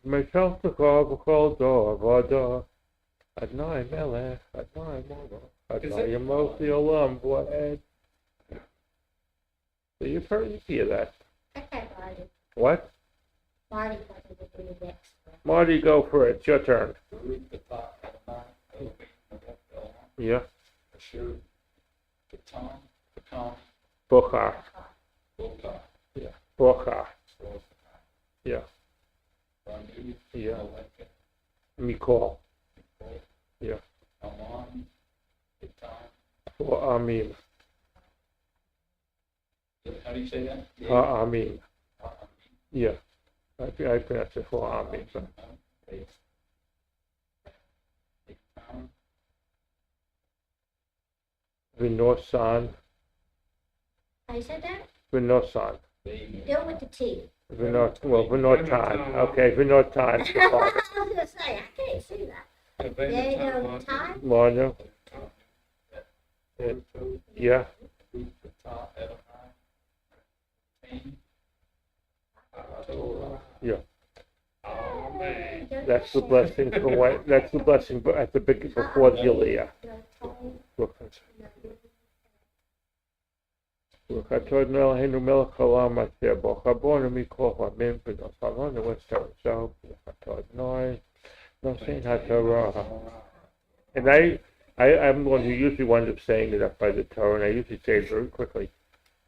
Meshaltecha, B'chol Dor, V'ador. Adonai Melech, Adonai Mono, Adonai Yemos Olam, V'ed. So you've hear that. Okay, Marty. What? Marty probably will do the next one. Marty, go for it. It's your turn. Baruch atah Adonai Elohim melech haolam Yeah. asher Batam Bochar. Boka Bochar. Tzvot Yeah. Banu Yeah. Melech Mikol. Mikol Yeah. Amon Batam. For Amim. How do you say that? Amim. Yeah. I pronounce it for Amim. But Vinosan. How you said that? Vinosan. Go with the T. Vinotan. Okay, Vinotan. I was gonna say, I can't see that. They know time? Mono. Yeah. Yeah. Oh, man. That's the blessing for what, that's the blessing at the big, before Gilead. Atod Eloheinu melech haolam asher bo chabonu mikol hamim v'nos hamonu v'tzarzo atod noi nosein haTorah. And I'm the one who usually winds up saying it up by the Torah, and I usually say it very quickly.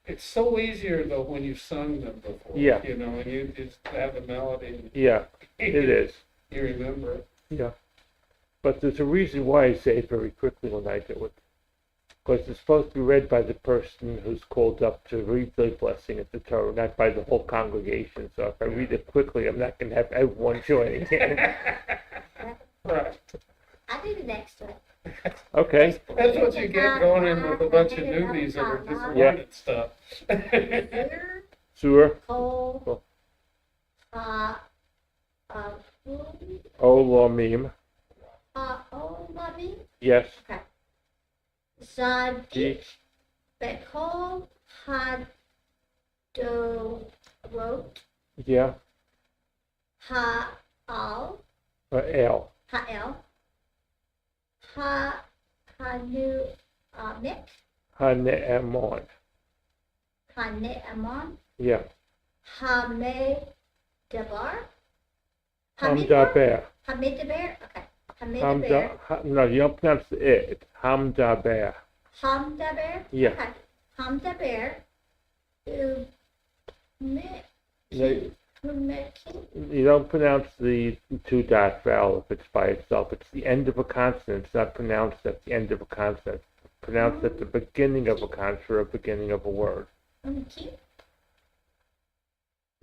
It's so easier though when you've sung them before. Yeah. You know, and you just have the melody. Yeah, it is. You remember it. Yeah. But there's a reason why I say it very quickly when I do it. Because it's supposed to be read by the person who's called up to read the blessing at the Torah, not by the whole congregation. So if I read it quickly, I'm not going to have everyone joining in. Right. I'll do the next one. Okay. That's what you get going in with a bunch of newbies that are just Yeah. learning stuff. Here, Sur, coal, uh, Olamim. Olami, Yes. Zadik, Bekol, Hadorot, Yeah. Ha'al, El. Ha'el, Hanu, Mik, Hane'emon. Hane'amon, Yeah. Hamedabar, Hamdaber. Hamidabar, okay, Hamidabar, No, you don't pronounce the it. It's Hamdaber. Hamdabar, Yeah. okay, Hamdabar, No, Umeki, you don't pronounce the two dot vowel if it's by itself. It's the end of a consonant. It's not pronounced at the end of a consonant. It's pronounced at the beginning of a consonant or beginning of a word. Umki,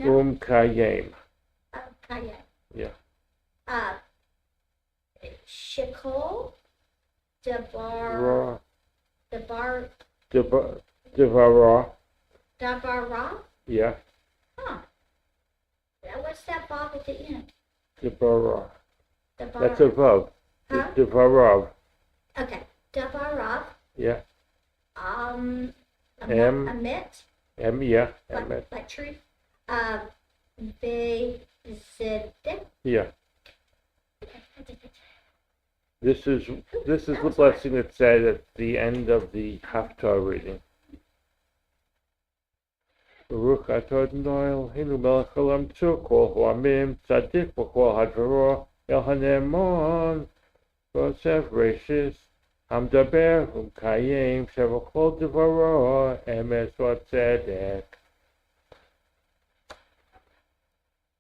No. Kayem. Kaya. Yeah. Shikol, Dabar, Ra. Dabar, Devara. Dabara, Yeah. huh. What's that bob at the end? Devara. Dabar. That's a vav. Huh? Devarav. Okay, Dabara, Yeah. M. Amit, Yeah. like tree, Bezidek, Yeah. This is the blessing that's said at the end of the Haftarah reading. Baruch atah Adonai Eloheinu melech haolam tzur ha'amim tzadik b'chol hadvarah el hane'emon v'osef reishis hamdaber kayem shevachol devaro emes v'tzedek.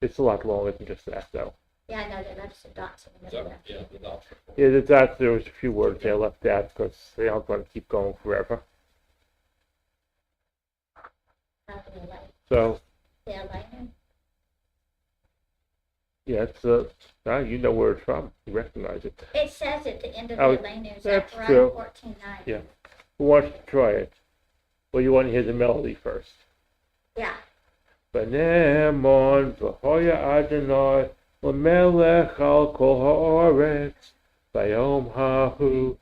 It's a lot longer than just that, though. Yeah, I know that. That's the dots in the middle. Yeah, the dots. Yeah, the dots, there was a few words I left out because they don't want to keep going forever. So, The Elena. yeah, now you know where it's from. You recognize it. It says at the end of Oh, the Elena, that's Zechariah true. 14:9. Yeah. Who wants to try it? Well, you want to hear the melody first. Yeah. V'nemon v'hoya Adonai l'melech al kol ha'aretz v'yom hahu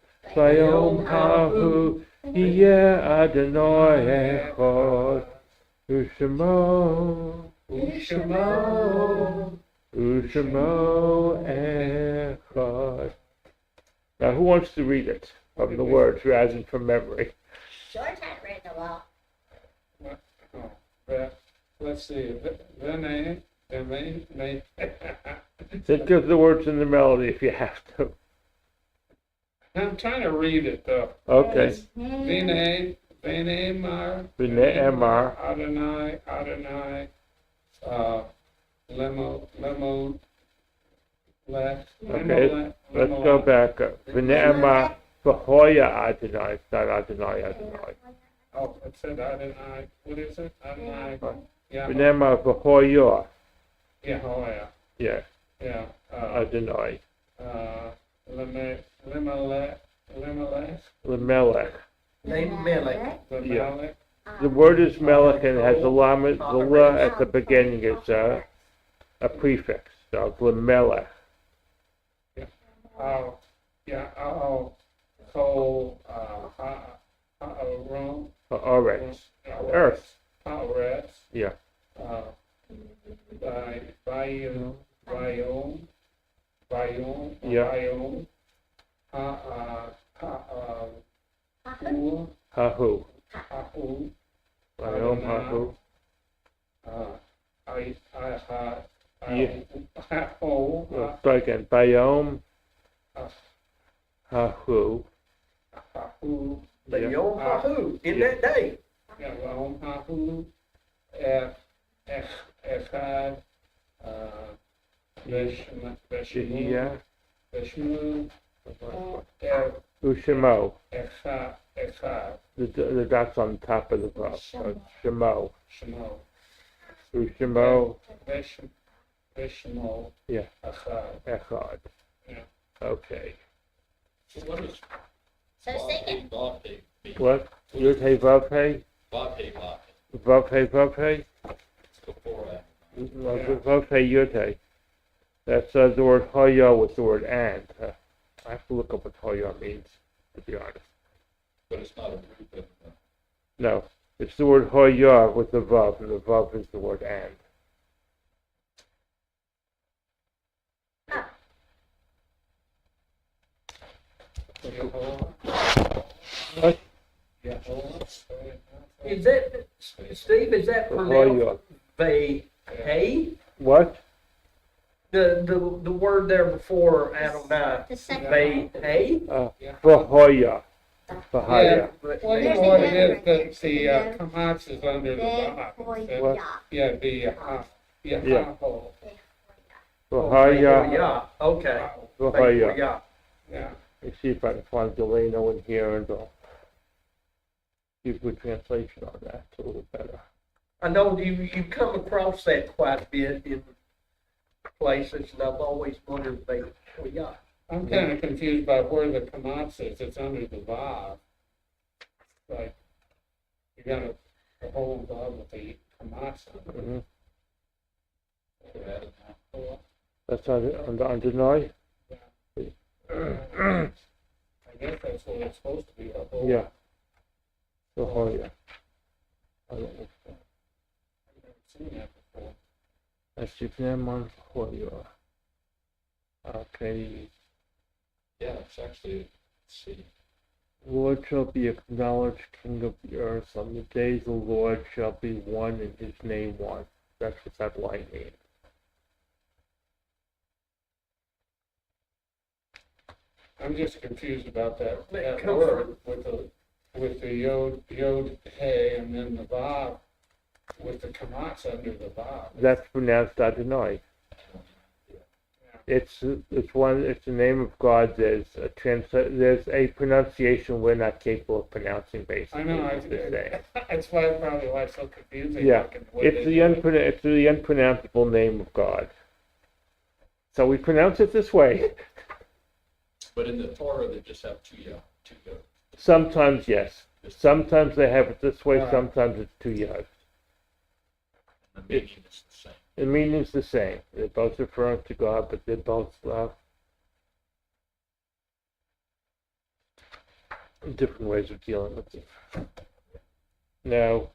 yeh Adonai echad u'shemo echad. Now, who wants to read it from the words rather than from memory? George hadn't read in a while. Let's see, the name. Think of the words in the melody if you have to. I'm trying to read it though. Okay. V'ne'emar Adonai, Lemo, left. Okay, let's go back up. V'ne'emar v'hoya Adonai. It's not Adonai. Oh, it said Adonai, what is it? Adonai, yeah, V'ne'emar v'hoya. Yehoah, Yeah, yeah, Adonai. Limelech, L'melech. Name Melech. Limelech, The word is melech and has the lamed, the la at the beginning. It's a prefix. So l'melech. Kol, Ha'aron, Haaretz. Earth. Haaretz, Yeah. Bayom, Yeah. Bayom, Hahu. Ha'u, Vayom hahu. Let's try again. Bayom hahu. The Yeah. Yom Hahu, in Yeah. that day. Bayom Hahu, Echad, Shehiyah. Veshmu, Ushemo. Echad, The dot's on top of the box. So Shemo. Shemo, Ushemo Veshmo, Yeah. Echad. Echad. Yeah. Okay. So what is So sing it. Vav He mean? What? Yud Hey Vav Hey? Vav He, Vav He. Vav Hey Vav Hey? It's before that. Vav Hey Yud Hey. That's the word Hoya with the word and. I have to look up what Hoya means, to be honest. But it's not a group of, No, it's the word Hoya with the Vav, and the Vav is the word and. What? Is that, Steve, is that pronounced Vay? What? The word there before Adonai, The second Vay? Vahoya. Yeah, Vahaya. well, you There's know what it another is, that record. the Yeah. Kamatz is under the Vav. Vehoya. Yeah, the, Yahaho, Vahaya. Yeah, okay. Vahaya. Yeah. yeah. Let me see if I can find Delano in here and give you a translation on that. It's a little better. I know you come across that quite a bit in places, and I've always wondered, yeah. I'm kind of confused by where the Kamatz is, it's under the Vav. Like, you got a whole Vav with the Kamatz on it. Mhm. Could add it now. That's on Adonai? I guess that's what it's supposed to be, a whole. Yeah. Vahaya. I don't know. I've never seen that before. That's Yivnei Vahoya. Okay. Yeah, it's actually, let's see. Lord shall be acknowledged King of the earth. On the days the Lord shall be one and his name one. That's what that line means. I'm just confused about that Come word with the yod hey and then the vav with the kamatz under the vav. That's pronounced Adonai. Yeah. It's the name of God. There's a pronunciation we're not capable of pronouncing, I basically. know, is the saying. that's why probably why it's so confusing. Yeah, like, in what it's they the do. it's the unpronounceable name of God. So we pronounce it this way. But in the Torah, they just have two yod. Sometimes yes. Sometimes they have it this way. Right. Sometimes it's 2 yards. And the meaning is the same. The meaning's the same. They're both referring to God, but they're both different ways of dealing with it. Now,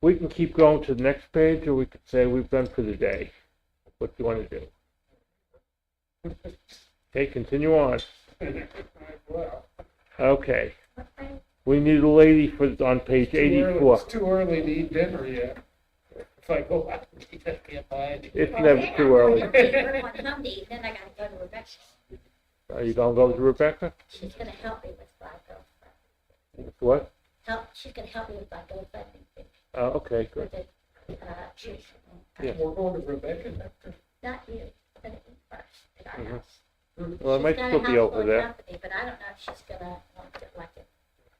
we can keep going to the next page, or we could say we've done for the day. What do you want to do? Okay, continue on. Well, Okay, What page? we need a lady on page too early- 84. It's too early to eat dinner yet. If I go out and eat, I can't buy anything. It's Well, never then too early. We're going home to eat, then I gotta go to Rebecca's. Are you gonna go to Rebecca? She's gonna help me with my GoFundMe. What? She's gonna help me with my GoFundMe thing, Oh, okay, with good. the, church. Yeah. We're going to Rebecca after. Not you, I'm gonna eat first at our Mhm. house. Well, it She's might got a still be house over full of there. company, but I don't know if she's gonna want it like it.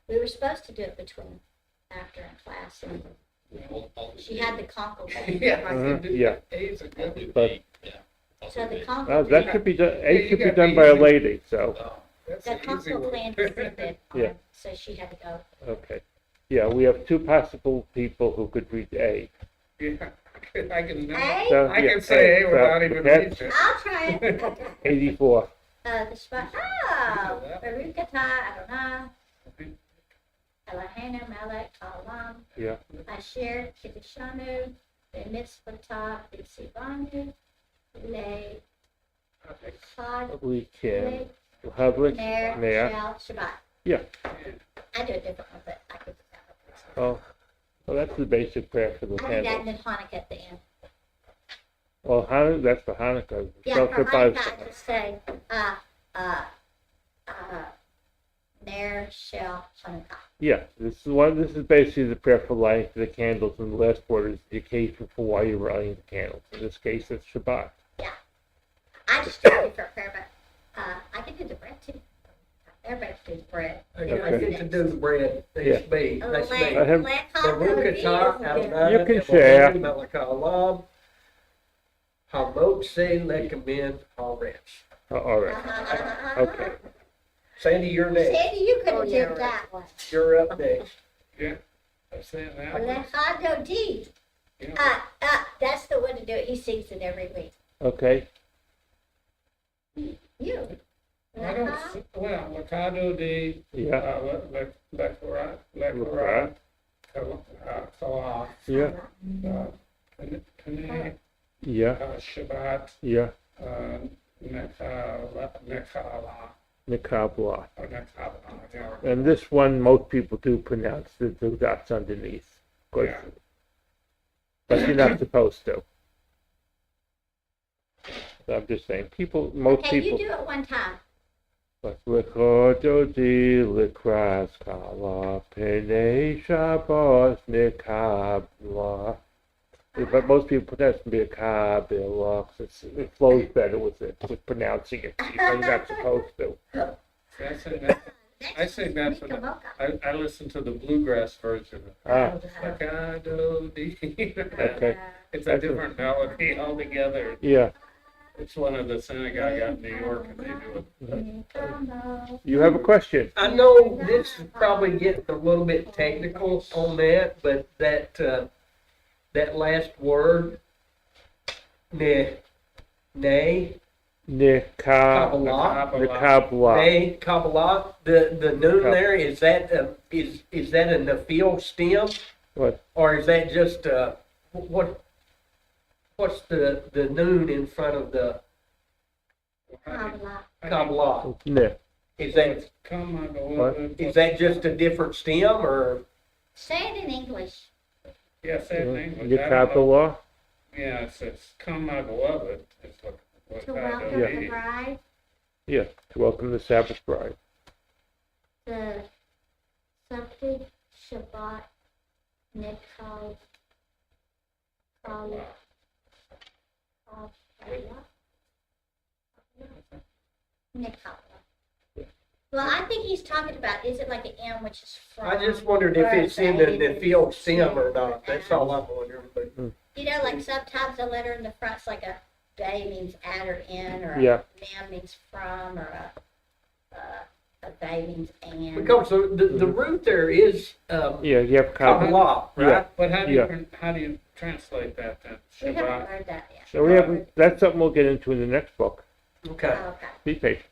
We were supposed to do it between after and class, and I'll do she eight. had the conkle. Yeah, I Mhm, can do yeah. that. Eight's a I'll good. do But- eight, yeah. I'll So do the eight. conkle. That should be done, you 8 should be got done the by a easy- lady, so, Oh, That's The an easy conkle one. plan descended Yeah. on, so she had to go. okay. Yeah, we have 2 possible people who could read A. Yeah, I can, Hey, So, I yeah, can say hey so, without even okay, reading it. I'll try it. 84. The spot, oh, Barukata, Adonai, Elohim, Melech, Olam, Yeah. Asher, Kiddushanu, Mitzvotah, B'Tzivanu, Le, Chad, Lekim. Le, Public. Ner, Ner. Shel, Shabbat. Yeah. I do a different one, but I could do that Oh, well, that's the basic prayer for the one. I do that and candles. then Hanukkah at the end. Well, Hanukkah, that's for Hanukkah. Yeah, So for Shabbat- Hanukkah, I just say, Ner, Shel, Hanukkah. Yeah, this is basically the prayer for lighting the candles, and the last word is the occasion for why you're lighting the candles. In this case, it's Shabbat. I just do a different prayer, but I can do the bread too. Everybody can do the bread. I Okay. get to do the bread, that's me, that's me. I have- Baruch atah Adonai You can share. Elohim melech haolam, hamotzi lekamim haaretz. All right. Okay. Sandy, you're next. Sandy, you could Oh, have yeah, did that one. You're up next. Yeah, I'm saying that one. Lechado D. Yeah. That's the one to do it. He sings it every week. Okay. You. I don't, Lecha, well, Mercado de, Yeah. Lecora, Salah, Yeah. Kane, Yeah. Shabbat, Yeah. Nekala, Nikabla. or Nekala, yeah. And this one, most people do pronounce the 2 dots underneath. 'Cause- Yeah. But you're not supposed to. I'm just saying, most okay, you people. do it one time. Lechodo di likras kala pene Shabbos nikabla. But most people pronounce it to be a kabila. It flows better with pronouncing it. You're not supposed to. See, I sing that for the, Mika I listen to the bluegrass version. Ah, Mercado de, okay. it's a different melody altogether. Yeah. It's one of the synagogue out in New York, and they do it. Mocha. You have a question? I know this is probably getting a little bit technical on that, but that last word, nay, Nikab. Kabbalah, Nikabla. nay, Kabbalah, the noon there, is that a nafil stem? What? Or is that just, what's the noon in front of the Kabbalah. Kabbalah? Ne. Is that, Come on, What? is that just a different stem, or? Say it in English. Yeah, say it in English. I don't know. Nikabla. Yeah, it's come my beloved, is what To I welcome do. the bride, Yeah. To welcome the Sabbath bride. the Sabbath, Shabbat, Nikal, Kala, Kabbalah. Nick Hopper. Well, I think he's talking about, is it like an M, which is from? I just wondered if or it's in a, the field sim or not, that's all I'm wondering, but. You know, like sometimes the letter in the front's like a they means at or in, or Yeah. a man means from, or a they means and. Because the root there is, Yeah, you have comma. kabbalah, Yeah. right? But how do Yeah. how do you translate that then? We haven't Shabbat? heard that yet. So we haven't, that's something we'll get into in the next book. Okay, Oh, okay. Be patient.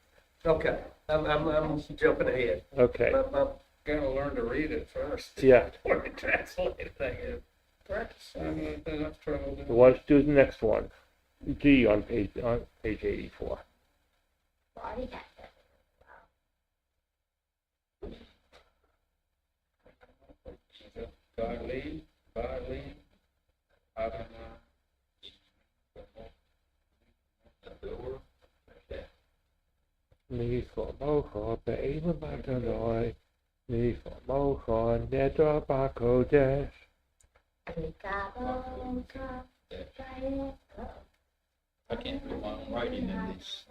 okay, I'm jumping ahead. Okay, I'm- Gotta learn to read it first. yeah. Before you translate it, I guess. Practice. I'm enough trouble So doing let's do the next one. G on page 84. Already got that. Darlene, I don't know. Ni for mocha, be'ema matanoi. Ni for mocha, nedra bako desh. I can't do my own writing in these.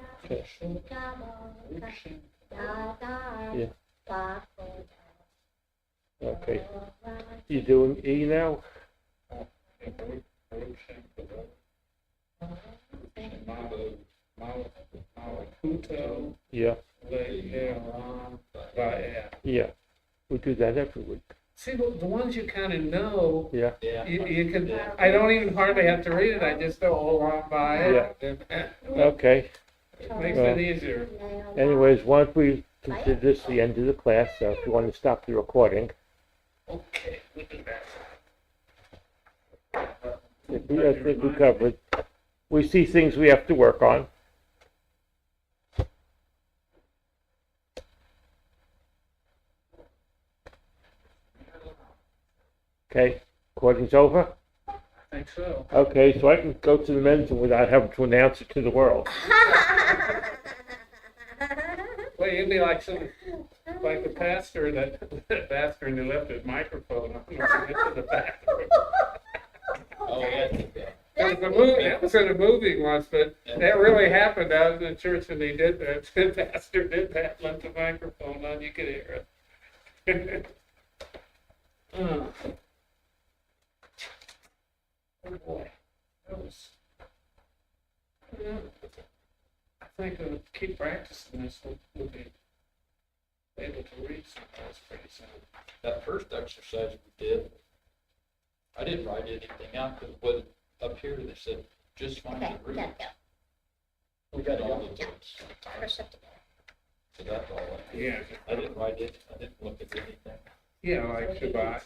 Yeah. Okay. You doing E now? Malakuto, Yeah, Le'elam, Va'eh. yeah. We do that every week. See, the ones you kind of know, Yeah, Yeah. you can, I don't even hardly have to read it, I just know Olam Va'eh. It okay. makes it easier. Anyways, once we consider this the end of the class, so if you want to stop the recording, Okay, we do that. I think we covered. We see things we have to work on. Okay, recording's over. I think so. Okay, so I can go to the men's room without having to announce it to the world. Well, you'd be like like the pastor pastor and he left his microphone on when he went to the bathroom. Oh, yeah. That was in a movie once, but that really happened out in the church, and he did that. The pastor did that, left the microphone on. You could hear it. Oh boy, that was. Yeah, I think we'll keep practicing this. We'll be able to read some of those pretty soon. That first exercise we did, I didn't write anything out, because what, up here, they said, just find Okay, the root. gotta go. We got all of Yeah. those, First up together. so that's all I did. Yeah. I didn't write it, I didn't look at anything. Yeah, like Shabbat.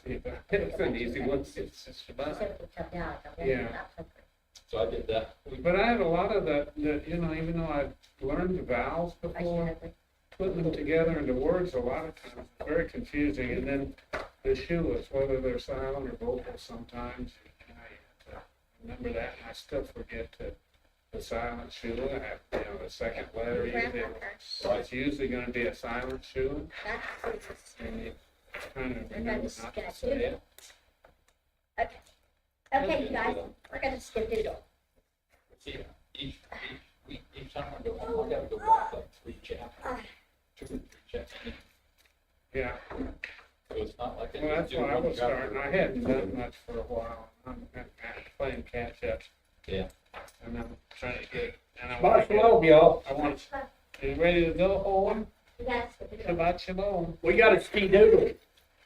It's an easy one. It's just Shabbat. Except for tough down, like, Yeah. So I did that. But I have a lot of that, you know, even though I've learned the vowels I before, should have. putting them together into words a lot of times is very confusing. And then the shulas, whether they're silent or vocal sometimes, you know, you have to remember that. And I still forget the silent shula. I have, you know, the second letter. It's usually going to be a silent shula. And you kind of remember not to say it. Okay. Okay, you guys, we're gonna skip doodle. See, each time I go home, I gotta go back like 3 chapters, 2 or 3 chapters. Yeah. So it's not like. Well, that's why I was starting. I hadn't done much for a while. I'm playing catch up. Yeah. And I'm trying to get. And I Bye, want to shalom, y'all. I want. You ready to go, Owen? You guys skip doodle. Shabbat shalom. We got a ski doodle.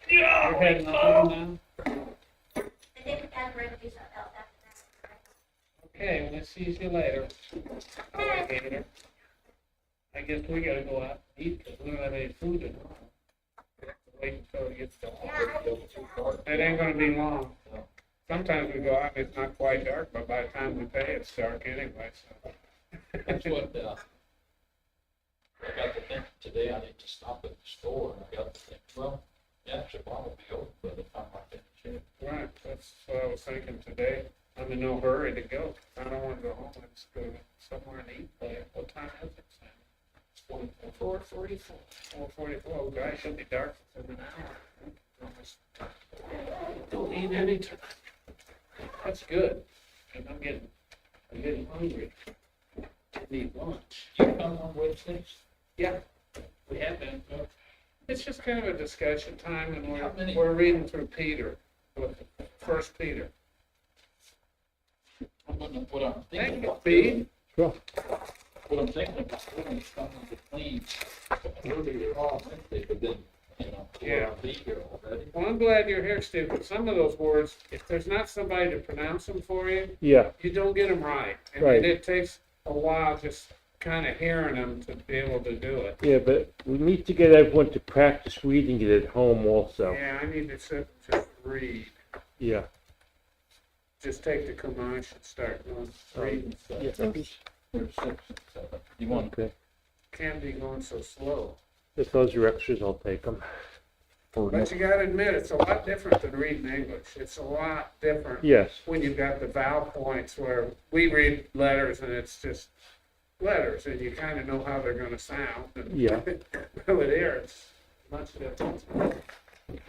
You're heading home now. I think we gotta bring you something else after that. Okay, well, let's see you later. Alligator. I guess we gotta go out and eat because we don't have any food at home. We have to wait until it gets dark. It ain't gonna be long. Sometimes we go out and it's not quite dark, but by the time we pay, it's dark anyway, so. That's what, I got to think today, I need to stop at the store, and I got to think, well, yeah, Shabbat will be open by the time I finish it. Right, that's what I was thinking today. I'm in no hurry to go. I don't want to go home. I just go somewhere and eat. What time is it, Sam? 4:44. 4:44. Oh, gosh, it'll be dark within an hour. Don't eat any time. That's good. And I'm getting hungry. I need lunch. You come on Wednesdays? Yeah, we have been. It's just kind of a discussion time, and How many? we're reading through Peter, First Peter. What I'm Thank thinking you, about, Pete. Sure. what I'm thinking about doing is something to clean earlier on, Wednesday, but then, Yeah. we'll be here already. Well, I'm glad you're here, Steve, but some of those words, if there's not somebody to pronounce them for you, Yeah, you don't get them right. And Right. it takes a while just kind of hearing them to be able to do it. yeah, but we need to get everyone to practice reading it at home also. Yeah, I need to sit and just read. Yeah. Just take the Chumash and start reading. Yeah. There's 6 and 7. You want, Okay. Can't be going so slow. If those are extras, I'll take them. But you gotta admit, it's a lot different than reading English. It's a lot different Yes. when you've got the vowel points where we read letters and it's just letters and you kind of know how they're gonna sound. And Yeah. With here, it's much different.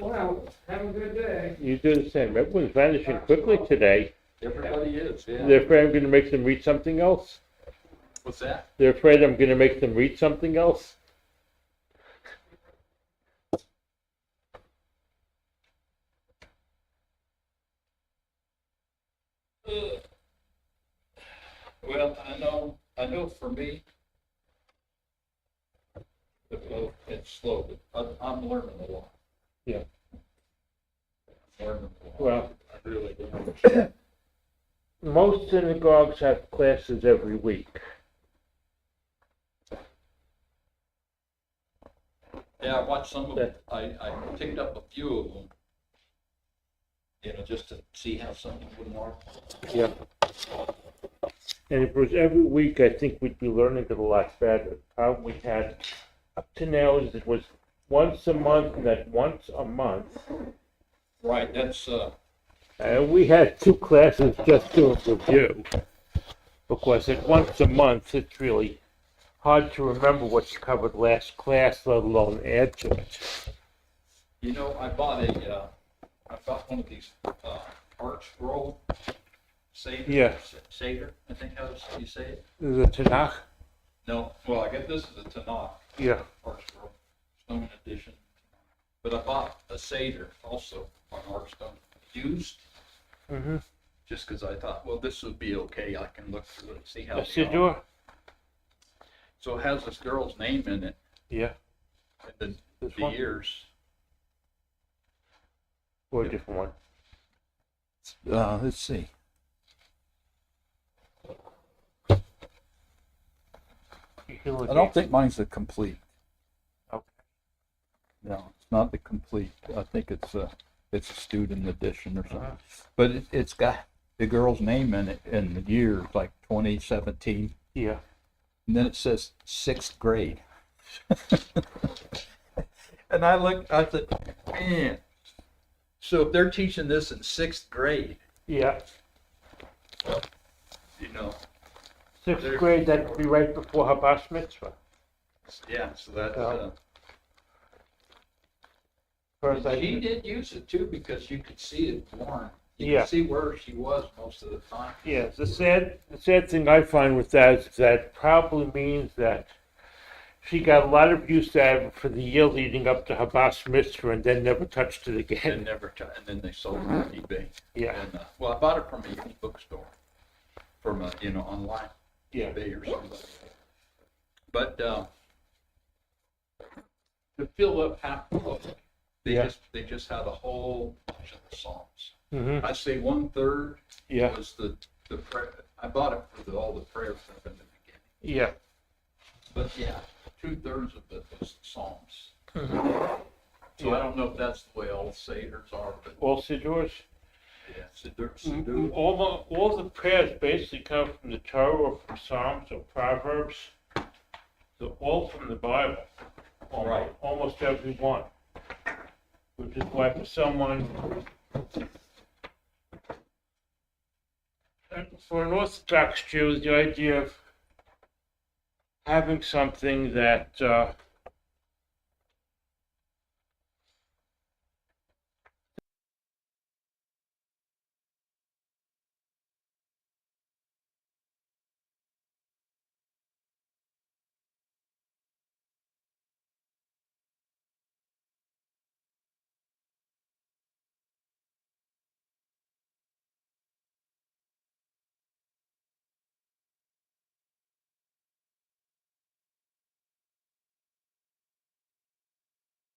Well, have a good day. You do the same. Everyone's vanishing quickly today. everybody is, yeah. They're afraid I'm gonna make them read something else? What's that? They're afraid I'm gonna make them read something else? Well, I know for me, it's slow, but I'm learning a lot. Yeah. I'm learning a lot. Well, I really do. most synagogues have classes every week. Yeah, I watched some of them. I picked up a few of them. Just to see how some of them are. Yeah. And if it was every week, I think we'd be learning it a lot better. The problem we had up to now is it was once a month, and that once a month. Right, that's, And we had 2 classes just to review. Because at once a month, it's really hard to remember what you covered last class, let alone add to it. I bought one of these, art scroll Seder. Yeah. Seder, I think how you say it. The Tanakh? No, well, I guess this is a Tanakh Yeah. art scroll, stone edition. But I bought a Seder also on art stone used, Mm-hmm. just because I thought, well, this would be okay. I can look through it and see how. A they are. Siddur? So it has this girl's name in it, Yeah. and This the one? years. Or a different one? Let's see. You can look I don't at- think mine's the complete. Okay. No, it's not the complete. I think it's a student edition or something. Uh-huh. But it's got the girl's name in it and the year, like 2017. Yeah. And then it says 6th grade. And I said, man. So if they're teaching this in 6th grade, Yeah. you know, 6th grade, that would be right before her bar mitzvah. yeah, so that's, Yeah. First, She did use it too because you could see it worn. You Yeah. could see where she was most of the time. Yeah, the sad thing I find with that is that probably means that she got a lot of use out of it for the year leading up to her bar mitzvah and then never touched it and again. and then they sold it on eBay. Yeah, And, well, I bought it from a used bookstore, from a, online, yeah. eBay or something. But, To fill up half the book, Yeah. they just had a whole bunch of the Psalms. Mm-hmm. I'd say 1/3 Yeah, was the prayer. I bought it for all the prayer stuff in the beginning. yeah. But yeah, 2/3 of it was the Psalms. Mhm. So I don't know if that's the way all Seders are, but All Siddurs? yeah, Siddur. All the prayers basically come from the Torah or from Psalms or Proverbs. They're all from the Bible. Right. Almost every one. Which is why for someone, for an Orthodox Jew, the idea of having something that